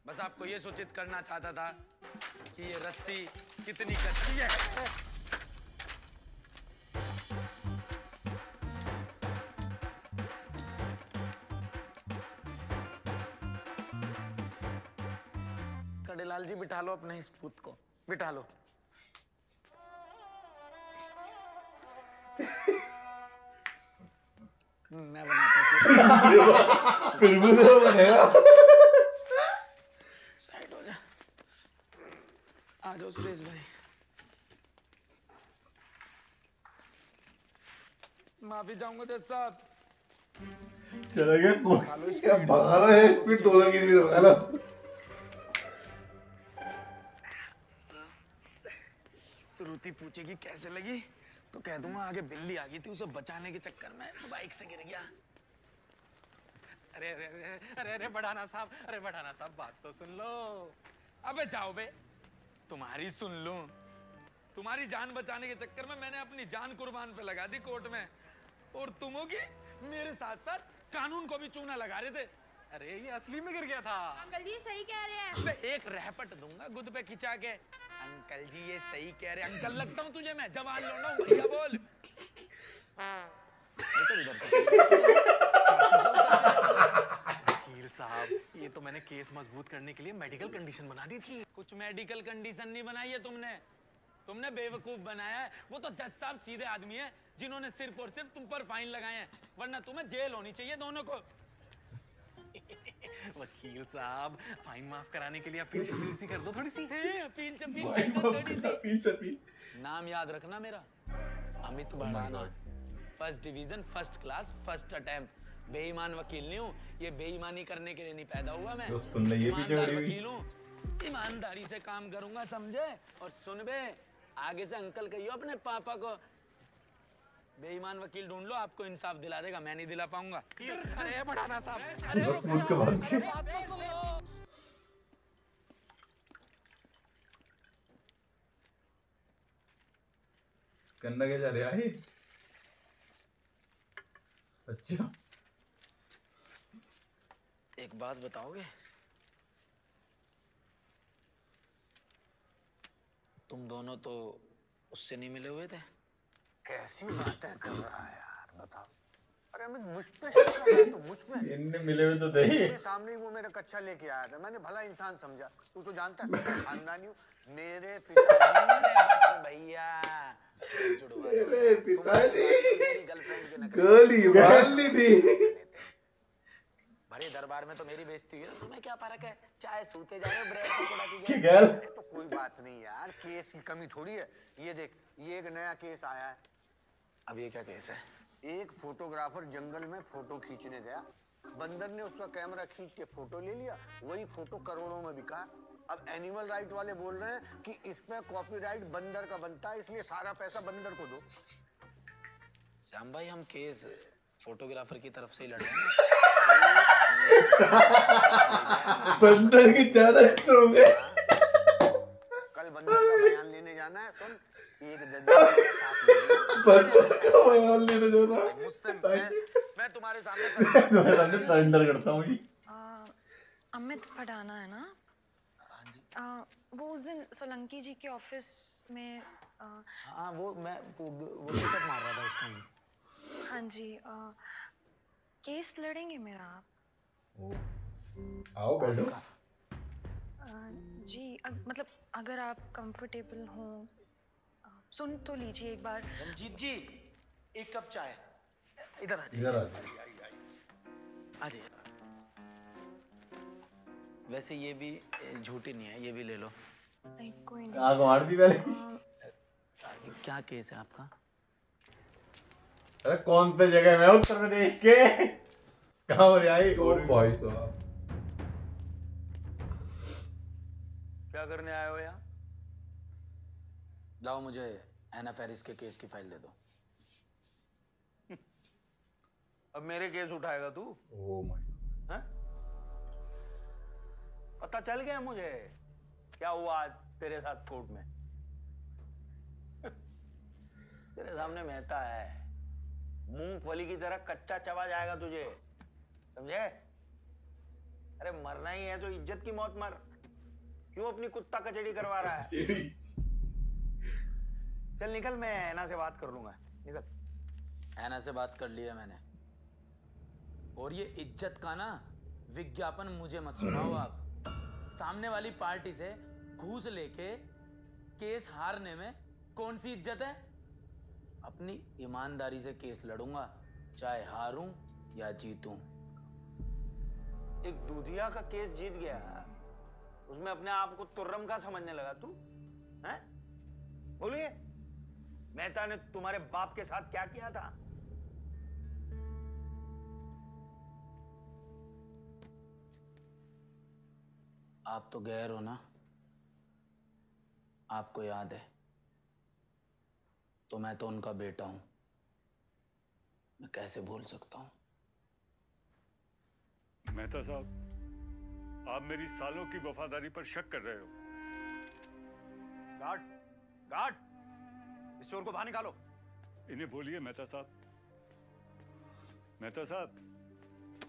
बस आपको ये सूचित करना चाहता था कि ये रस्सी कितनी कच्ची है। कड़ेलाल जी बिठा लो अपने इस पूत को, बिठा लो। मैं बनाता हूँ। फिर भी तो बनेगा। साइड हो जा। आ जाओ सुरेश भाई। माफी चाहूंगा जज साहब। चला गया क्या भगा लो है, स्पीड 2 की स्पीड भगा लो। श्रुति पूछेगी कैसे लगी तो कह दूंगा आगे बिल्ली आ गई थी, उसे बचाने के चक्कर में बाइक से गिर गया। अरे अरे अरे अरे अरे बढ़ाना साहब, अरे बढ़ाना साहब बात तो सुन लो। अबे जाओ बे, तुम्हारी सुन लूं। तुम्हारी जान बचाने के चक्कर में मैंने अपनी जान कुर्बान पे लगा दी कोर्ट में, और तुम होगी मेरे साथ साथ कानून को भी चूना लगा रहे थे। अरे ये असली में गिर गया था। अंकल जी सही कह रहे हैं। मैं एक रहपट दूंगा गुद पे खिंचा के। अंकल जी ये सही कह रहे। अंकल लगता हूँ तुझे मैं? जवान लौंडा हूँ, भैया बोल। वकील साहब, ये तो मैंने केस मजबूत करने के लिए मेडिकल कंडीशन बना दी थी। कुछ मेडिकल कंडीशन नहीं बनाई है तुमने बेवकूफ बनाया है। वो तो जज साहब सीधे आदमी है जिन्होंने सिर्फ और सिर्फ तुम पर फाइन लगाए हैं, वरना तुम्हें जेल होनी चाहिए दोनों को। वकील साहब, फाइन माफ कराने के लिए अपील सी कर दो थोड़ी सी। अपील। नाम याद रखना मेरा, अमित बढ़ाना। First division, first class, first attempt. बेईमान वकील नहीं हूँ, ये बेईमानी करने के लिए नहीं पैदा हुआ मैं। ईमानदार वकील हूँ, ईमानदारी से काम करूंगा, समझे? और सुन बे, आगे से अंकल कहियो अपने पापा को। बेईमान वकील ढूंढ लो, आपको इंसाफ दिला देगा, मैं नहीं दिला पाऊंगा। अरे बढ़ाना साहब, करना क्या जा रहा है? अच्छा, एक बात बताओगे? तुम दोनों तो उससे नहीं मिले हुए थे, कैसी बातें कर रहा है यार, बताओ। अरे मैं मुझ पे शक कर रहा है, तो मुझ पे इनने मिले हुए तो थे ही। मेरे सामने ही वो मेरा कच्चा लेके आया था, मैंने भला इंसान समझा। तू तो जानता है खानदानी हूँ, मेरे पिता भैया मेरे पिताजी गोली मार ली थी। बड़े दरबार में तो मेरी बेइज्जती हुई, तुम्हें क्या फर्क है, चाहे सूते जा रहे हो ब्रेड पकौड़ा की गैल। तो कोई बात नहीं यार, केस की कमी थोड़ी है। ये देख, ये एक नया केस आया है। अब ये क्या केस है? एक फोटोग्राफर जंगल में फोटो खींचने गया, बंदर ने उसका कैमरा खींच के फोटो ले लिया, वही फोटो करोड़ों में बिका। अब एनिमल राइट वाले बोल रहे हैं कि इस पे कॉपीराइट बंदर का बनता है, इसलिए सारा पैसा बंदर को दो। श्याम भाई, हम केस फोटोग्राफर की तरफ से ही लड़े बंदर की ज्यादा स्ट्रॉन्ग है। कल बंदर का बयान लेने जाना है, सुन। एक बंदर का बयान लेने जाना है। मुझसे मैं तुम्हारे सामने सरेंडर करता हूँ। अमित पढ़ाना है ना? वो उस दिन सोलंकी जी के ऑफिस में हाँ, वो टिकट मार रहा था उस टाइम। हाँ जी, केस लड़ेंगे मेरा आप? आओ बैठो। जी मतलब अगर आप कंफर्टेबल हो, सुन तो लीजिए एक बार। रंजीत जी, एक कप चाय। इधर आ इधर आ जाइए। वैसे ये भी झूठी नहीं है, ये भी ले लो। नहीं, कोई नहीं। आग मार दी पहले। क्या केस है आपका? अरे कौन से जगह में, उत्तर प्रदेश के कहाँ हो रहा है? ओ भाई साहब, क्या करने आए हो यहाँ? लाओ मुझे एना फेरिस के केस की फाइल दे दो। अब मेरे केस उठाएगा तू? ओ माय, पता चल गया मुझे क्या हुआ आज तेरे साथ कोर्ट में। तेरे सामने मेहता है, मूंगफली की तरह कच्चा चबा जाएगा तुझे, समझे? अरे मरना ही है तो इज्जत की मौत मर, क्यों अपनी कुत्ता कचड़ी करवा रहा है? चल निकल, मैं ऐना से बात कर लूंगा, निकल। ऐना से बात कर लिया मैंने, और ये इज्जत का ना विज्ञापन मुझे मत सुनाओ आप। सामने वाली पार्टी से घूस लेके केस हारने में कौन सी इज्जत है? अपनी ईमानदारी से केस लड़ूंगा, चाहे हारूं या जीतूं। एक दूधिया का केस जीत गया, उसमें अपने आप को तुर्रम का समझने लगा तू, हैं? बोलिए, मेहता ने तुम्हारे बाप के साथ क्या किया था? आप तो गैर हो ना, आपको याद है? तो मैं तो उनका बेटा हूं, मैं कैसे भूल सकता हूं? मेहता साहब, आप मेरी सालों की वफादारी पर शक कर रहे हो। गार्ड, गार्ड, इस चोर को बाहर निकालो। इन्हें बोलिए मेहता साहब। मेहता साहब,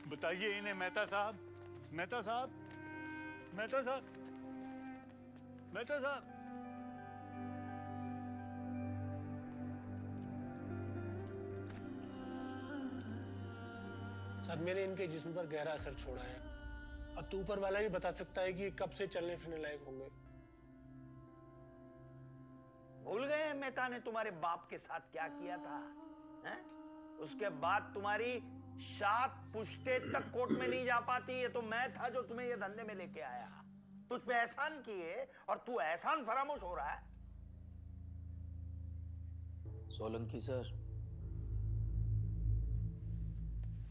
बताइए इन्हें। मेहता साहब, मेहता साहब, मेहता साहब, मेहता साहब। सदमे ने इनके जिस्म पर गहरा असर छोड़ा है। अब तो ऊपर वाला भी बता सकता है कि ये कब से चलने फिरने लायक होंगे। भूल गए मेहता ने तुम्हारे बाप के साथ क्या किया था, हैं? उसके बाद तुम्हारी 7 पुश्ते तक कोर्ट में नहीं जा पाती। ये तो मैं था जो तुम्हें ये धंधे में लेके आया, तुझ पे एहसान किए और तू एहसान फरामोश हो रहा है। सोलंकी सर,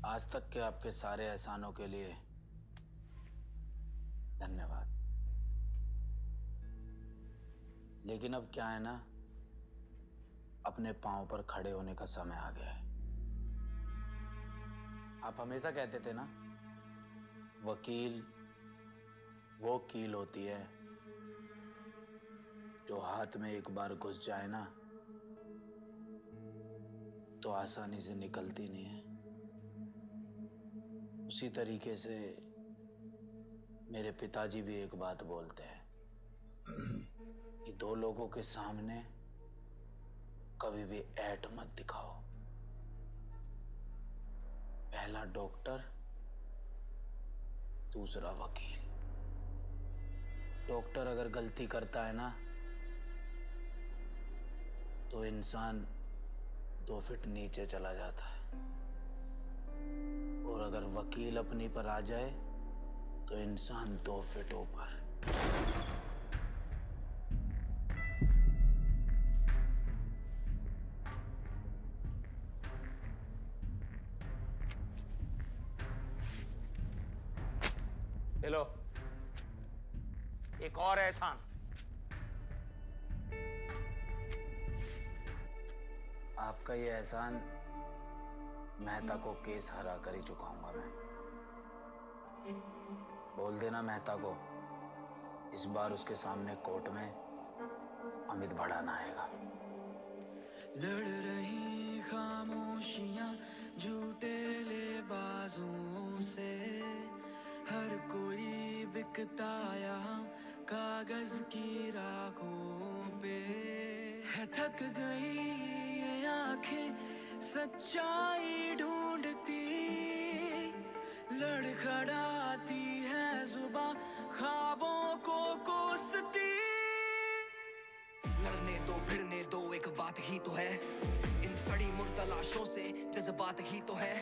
आज तक के आपके सारे एहसानों के लिए धन्यवाद। लेकिन अब क्या है ना, अपने पांव पर खड़े होने का समय आ गया है। आप हमेशा कहते थे ना, वकील वो कील होती है जो हाथ में एक बार घुस जाए ना तो आसानी से निकलती नहीं है। उसी तरीके से मेरे पिताजी भी एक बात बोलते हैं कि 2 लोगों के सामने कभी कभी भी ऐट मत दिखाओ। पहला डॉक्टर, दूसरा वकील। डॉक्टर अगर गलती करता है ना तो इंसान 2 फीट नीचे चला जाता है, और अगर वकील अपनी पर आ जाए तो इंसान 2 फीट ऊपर। लो एक और एहसान। आपका ये एहसान मेहता को केस हरा कर ही चुकाऊंगा मैं। बोल देना मेहता को इस बार उसके सामने कोर्ट में अमित भड़ाना आएगा। लड़ रही खामोशियां झूठे लेबाजों से, हर कोई बिकता यहाँ कागज की राखों पे है। थक गई ये आंखें सच्चाई ढूंढती, लड़खड़ाती है जुबां ख्वाबों को कोसती। लड़ने दो भिड़ने दो एक बात ही तो है, इन सड़ी मुर्दा लाशों से जज्बात ही तो है।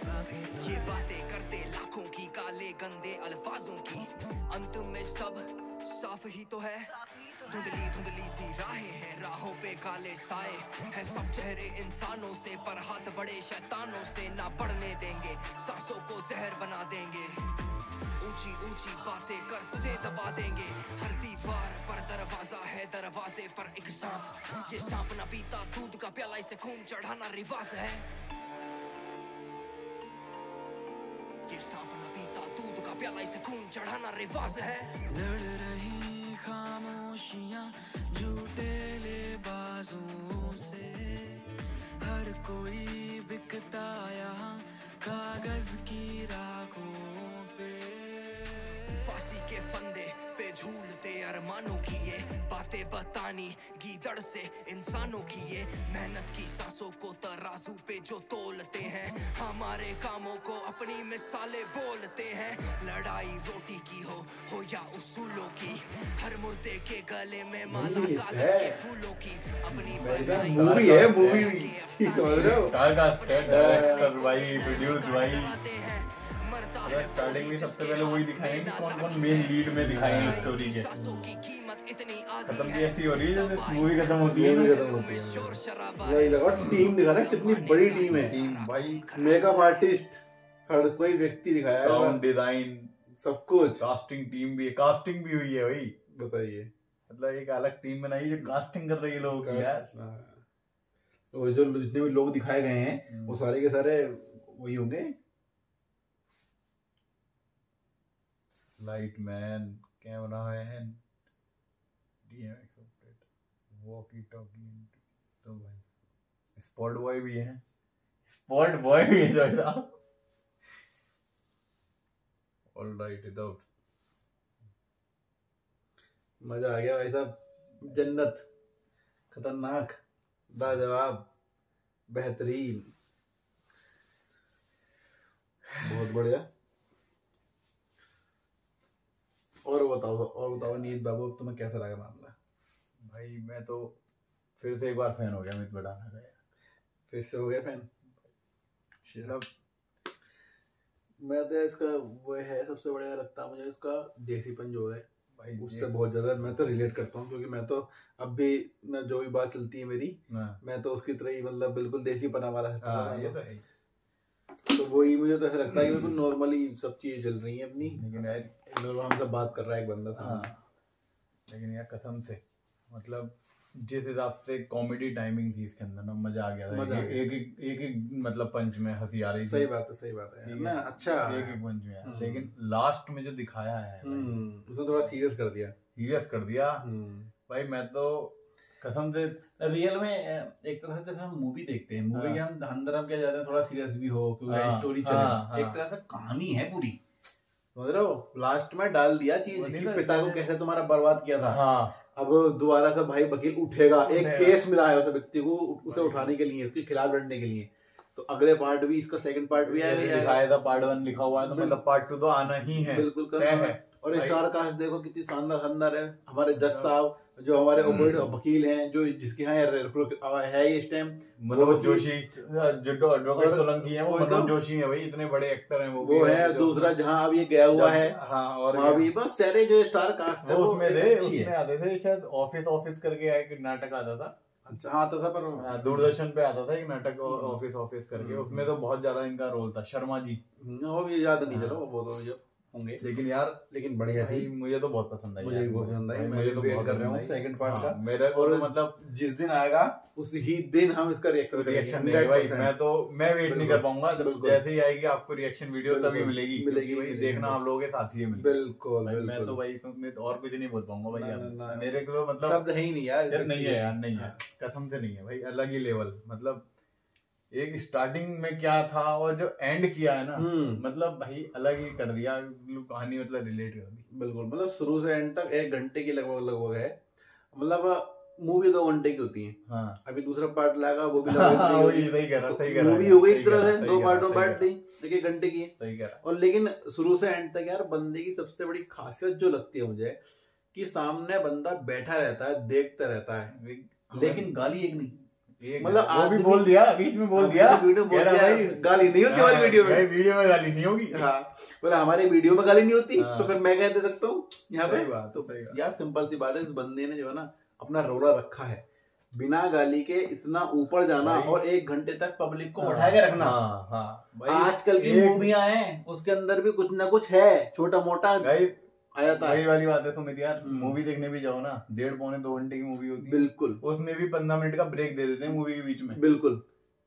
ये बातें करते लाखों की काले गंदे अल्फाजों की, अंत में सब साफ ही तो है। धुंधली धुंधली सी राहें हैं, राहों पे काले साए हैं। सब चेहरे इंसानों से पर हाथ बड़े शैतानों से। ना बढ़ने देंगे सांसों को जहर बना देंगे, ऊंची ऊंची बातें कर तुझे दबा देंगे। हर दीवार पर दरवाजा है, दरवाजे पर एक सांप। ये सांप ना पीता दूध का प्याला, इसे खून चढ़ाना रिवाज है। ये सांप ना पीता दूध का प्याला, इसे खून चढ़ाना रिवाज है। लड़ रही खामोशियां झूठे लेबाजों से, हर कोई बिकता यहाँ कागज की राखों पे। फांसी के फंदे पे झूलते अरमानों की ये बातें बतानी गीदड़ से इंसानों की। ये मेहनत की सांसों को तराजू पे जो तोलते हैं, हमारे कामों को अपनी मिसालें बोलते हैं। लड़ाई रोटी की हो या उसूलों की, हर मुर्दे के गले में माला कागज के फूलों की। अपनी मूवी है, मूवी समझ रहे हो? भाई प्रोड्यूस भाई स्टार्टिंग में सबसे पहले वही दिखाएंगे कौन कौन मेन लीड में दिखाएंगे स्टोरी के। खत्म भी ऐसी हो रही है जैसे मूवी खत्म होती है। वही लगा टीम दिखा रहा है, कितनी बड़ी टीम है। टीम भाई, मेकअप आर्टिस्ट, हर कोई व्यक्ति दिखाया है, साउंड डिजाइन सब कुछ। कास्टिंग टीम भी, कास्टिंग भी हुई है भाई। बताइए, मतलब एक अलग टीम बनाई जो कास्टिंग कर रही है लोगों की यार। और जो जितने भी लोग दिखाए गए हैं वो सारे के सारे वही होंगे। Light man, camera man, DMX operator, walkie talkie, तो भाई स्पॉट बॉय भी है, स्पॉट बॉय भी है जो साहब। ऑल राइट, इधर मजा आ गया भाई साहब। जन्नत, खतरनाक, लाजवाब, बेहतरीन, बहुत बढ़िया। और बताओ नीत बाबू, अब तुम्हें कैसा लगा मामला? भाई मैं तो फिर से एक बार फैन हो गया अमित भड़ाना का। फिर से हो गया फैन? मतलब मैं तो इसका वो है सबसे बढ़िया लगता है मुझे इसका देसीपन जो है भाई, उससे बहुत ज्यादा मैं तो रिलेट करता हूँ। क्योंकि मैं तो अब भी मैं जो भी बात चलती है मेरी, मैं तो उसकी तरह ही मतलब बिल्कुल देसीपना वाला सिस्टम है। ये तो है। तो वही मुझे तो ऐसा लगता है कि बिल्कुल नॉर्मली सब चीजें चल रही है अपनी। लेकिन यार नॉर्मल हमसे बात कर रहा है एक बंदा था। लेकिन यार कसम से मतलब जिस हिसाब से कॉमेडी टाइमिंग थी इसके अंदर ना, मजा आ गया था। एक मतलब पंच में हंसी आ रही थी। सही बात है, सही बात है ना। अच्छा, एक पंच में। लेकिन लास्ट में जो दिखाया है उसने थोड़ा सीरियस कर दिया भाई। मैं तो कसम से रियल में एक तरह से जैसे हम मूवी देखते हैं, मूवी के हम अंदर हम क्या चाहते हैं, थोड़ा सीरियस भी हो क्योंकि स्टोरी चले। एक तरह से कहानी है पूरी, समझ रहे हो? लास्ट में डाल दिया चीज कि पिता को कैसे तुम्हारा बर्बाद किया था। अब दोबारा से भाई वकील उठेगा, एक केस मिला है उस व्यक्ति को उसे उठाने के लिए, उसके खिलाफ लड़ने के लिए। तो अगले पार्ट भी, इसका सेकंड पार्ट भी आएगा, दिखाया था पार्ट 1 लिखा हुआ है, तो मतलब पार्ट 2 तो आना ही है, बिल्कुल तय है। और स्टार कास्ट देखो कितनी शानदार शानदार है। हमारे जज साहब जो हमारे वकील हैं, जो जिसके यहाँ है इस टाइम मनोज जोशी, जो एडवोकेट सोलंकी है, वो मनोज जोशी है भाई, इतने बड़े एक्टर हैं वो है। दूसरा जहाँ अब ये गया हुआ है, हाँ, और अभी बस सारे जो स्टार कास्ट है उसमें आते थे, शायद ऑफिस करके एक नाटक आता था। अच्छा, हाँ आता था, पर दूरदर्शन पे आता था एक नाटक ऑफिस करके, उसमें तो बहुत ज्यादा इनका रोल था, शर्मा जी। वो भी याद नहीं चला, वो तो जब होंगे, लेकिन बढ़िया थी, मुझे तो बहुत पसंद आई, मुझे भी बहुत पसंद आई। मैं तो वेट कर रहा हूँ सेकंड पार्ट का। मेरे को तो मतलब जिस दिन आएगा उसी ही दिन हम इसका रिएक्शन देंगे भाई। मैं वेट नहीं कर पाऊंगा, जैसे ही आएगी आपको रिएक्शन वीडियो तभी मिलेगी भाई, देखना आप लोगों के साथ ही है। बिल्कुल मैं तो भाई तुम्हें और कुछ नहीं बोल पाऊंगा भाई, मेरे को मतलब शब्द है ही नहीं यार, नहीं है यार, नहीं है, कसम से नहीं है भाई, अलग ही लेवल। मतलब एक स्टार्टिंग में क्या था और जो एंड किया है ना, मतलब भाई अलग ही कर दिया कहानी, मतलब रिलेट कर दी बिल्कुल। मतलब शुरू से एंड तक 1 घंटे की लगभग है। मतलब मूवी 2 घंटे की होती है। हाँ। अभी दूसरा पार्ट लाएगा, वो भी सही कह रहा, मूवी हो गई एक तरह से, 2 पार्ट में बांट दी, 1 घंटे की। सही कह रहा। और लेकिन शुरू से एंड तक यार बंदे की सबसे बड़ी खासियत जो लगती है मुझे, कि सामने बंदा बैठा रहता है, देखता रहता है, लेकिन गाली एक नहीं। मतलब वो भी बोल दिया, बीच में बोल दिया, वीडियो बोल दिया, गाली नहीं होती हमारी वीडियो में, वीडियो में गाली नहीं होगी। हाँ, बोला हमारी वीडियो में गाली नहीं होती, तो फिर मैं कह दे सकता हूँ यहाँ पे। तो यार सिंपल सी बात है, इस बंदे ने जो है ना अपना रोला रखा है, बिना गाली के इतना ऊपर जाना और 1 घंटे तक पब्लिक को उठा के रखना। आजकल की मूवियां हैं, उसके अंदर भी कुछ ना कुछ है, छोटा मोटा आया था। वही वाली बात है सुमित यार, मूवी देखने भी जाओ ना, 1.5-2 घंटे की मूवी होती है, बिल्कुल, उसमें भी 15 मिनट का ब्रेक दे देते हैं मूवी के बीच में, बिल्कुल,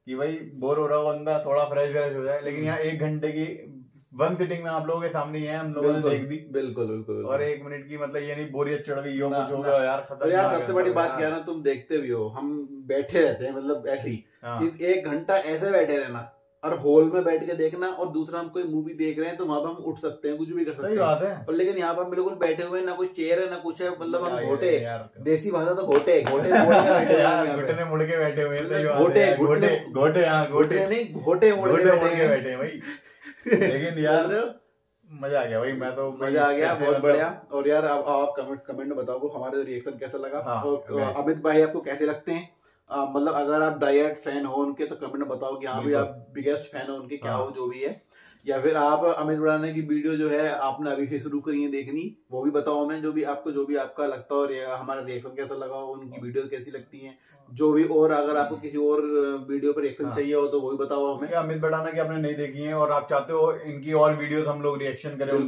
कि भाई बोर हो रहा हो बंदा, थोड़ा फ्रेश हो जाए। लेकिन यहाँ 1 घंटे की 1 सिटिंग में आप लोगों के सामने ही है, हम लोगों ने देख दी। बिल्कुल। और 1 मिनट की मतलब ये नहीं बोरियत चढ़ गई हो, कुछ हो गया यार, खत्म। यार सबसे बड़ी बात क्या है ना, तुम देखते भी हो, हम बैठे रहते हैं, मतलब ऐसे ही 1 घंटा ऐसे बैठे रहना, और हॉल में बैठ के देखना, और दूसरा हम कोई मूवी देख रहे हैं तो वहां पर हम उठ सकते हैं, कुछ भी कर सकते हैं, बात है। और लेकिन यहाँ पर हम बिल्कुल बैठे हुए, ना कोई चेयर है ना कुछ है, मतलब हम घोटे, देसी भाषा तो घोटे घोटे मुड़ के बैठे हुए हैं, घोटे नहीं, घोटे मुड़ के बैठे भाई। लेकिन यार मजा आ गया भाई, मैं तो मजा आ गया, बहुत बढ़िया। और यार अब आप कमेंट में बताओ हमहमारे रिएक्शन कैसा लगा, और अमित भाई आपको कैसे लगते हैं। मतलब अगर आप डायरेक्ट फैन हो उनके तो कमेंट में बताओ कि हाँ भी आप बिगेस्ट फैन हो उनके, क्या हो जो भी है, या फिर आप अमित बुढ़ाना की वीडियो जो है आपने अभी से शुरू करी है देखनी, वो भी बताओ हमें, जो भी आपका लगता हो, और हमारा रिएक्शन कैसा लगा हो, उनकी वीडियो कैसी लगती है, जो भी। और अगर आपको किसी और वीडियो पर रिएक्शन चाहिए हो तो वो भी बताओ हमें। अमित बुढ़ाना की आपने नहीं देखी है और आप चाहते हो इनकी और वीडियोस हम लोग रिएक्शन करें,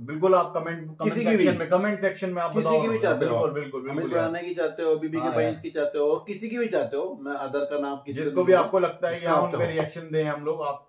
बिल्कुल आप कमेंट सेक्शन में आप किसी की भी चाहते हो, बिल्कुल अमित बुढ़ाना की चाहते हो, बीबी के भाई की चाहते हो, और किसी की भी चाहते हो, मैं अदर का नाम जिसको भी आपको लगता है कि हाँ उन पे रिएक्शन दें हम लोग, आप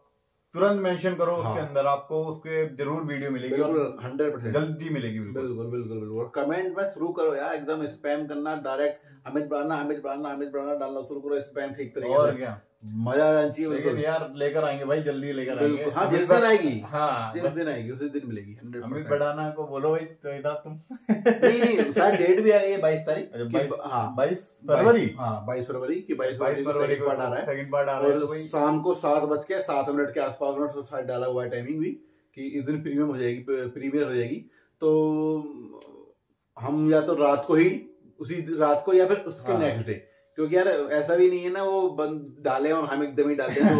तुरंत मेंशन करो उसके अंदर, आपको उसके जरूर वीडियो मिलेगी, 100% जल्दी मिलेगी। बिल्कुल। और कमेंट में शुरू करो यार, एकदम स्पैम करना, डायरेक्ट अमित बुढ़ाना डालना शुरू करो, स्पैम ठीक तरीके से, और क्या मजा आ जाना चाहिए। लेकिन यार लेकर आएंगे भाई, जल्दी लेकर आएंगे। हाँ जिस दिन आएगी, हाँ जिस दिन आएगी उसी दिन मिलेगी। अमित बुढ़ाना को बोलो भाई, तो तुम नहीं शायद डेट भी आ गई है 22 तारीख, 22 फरवरी, हाँ 22 फरवरी की 22 फरवरी को सेकंड पार्ट आ रहा है, और शाम को 7:07 के आसपास शायद डाला हुआ है टाइमिंग भी, कि इस दिन प्रीमियर हो जाएगी। तो हम या तो रात को ही, उसी रात को, या फिर उसके नेक्स्ट डे, क्योंकि यार ऐसा भी नहीं है ना वो बंद डाले और हम एकदम ही डालते हैं,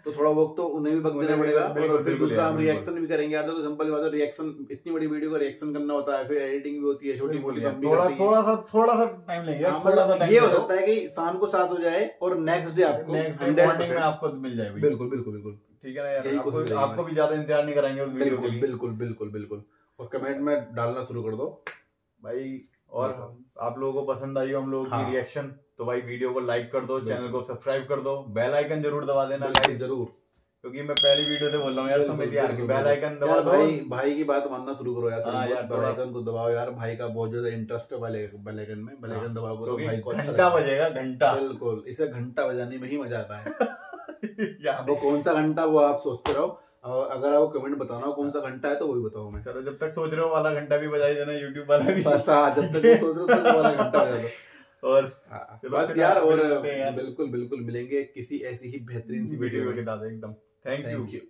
तो थोड़ा वक्त तो उन्हें भी वक्त देना पड़ेगा। और फिर दूसरा हम रिएक्शन भी करेंगे यार, तो सिंपल बात है, रिएक्शन इतनी बड़ी वीडियो का रिएक्शन करना होता है, फिर एडिटिंग भी होती है, छोटी मोटी थोड़ा सा टाइम लेंगे। ये हो सकता है कि शाम को 7 हो जाए और नेक्स्ट डे आपको मॉर्निंग में आपको मिल जाए। बिल्कुल ठीक है ना यार, आपको भी ज्यादा इंतजार नहीं कराएंगे उस वीडियो के लिए। बिल्कुल। और कमेंट में डालना शुरू कर दो भाई, और आप लोगों को पसंद आई हो हम लोगों की रिएक्शन, तो भाई वीडियो को लाइक कर दो, चैनल को सब्सक्राइब कर दो, बेल आइकन जरूर दबा देना गाइस, जरूर, क्योंकि मैं पहली वीडियो से बोल रहा हूँ यार, सुमित यार की बेल आइकन दबा दो। भाई की बात मानना शुरू करो यार, बेल आइकन को दबाओ यार, भाई का बहुत ज्यादा इंटरेस्ट है बेल आइकन में, बेल आइकन दबाओगे तो भाई को घंटा बजेगा, घंटा, बिल्कुल, इसे घंटा बजाने में ही मजा आता है। वो कौन सा घंटा वो आप सोचते रहो, और अगर आपको कमेंट बताना कौन सा घंटा है तो वही बताओ मैं। चलो जब तक सोच रहे हो वाला घंटा भी बजाई देना, यूट्यूब वाला भी। बस हाँ, जब तक सोच रहे हो तो वाला घंटा बजा दो। और बस यार, और बिल्कुल बिल्कुल मिलेंगे किसी ऐसी ही बेहतरीन सी वीडियो में। एकदम थैंक यू।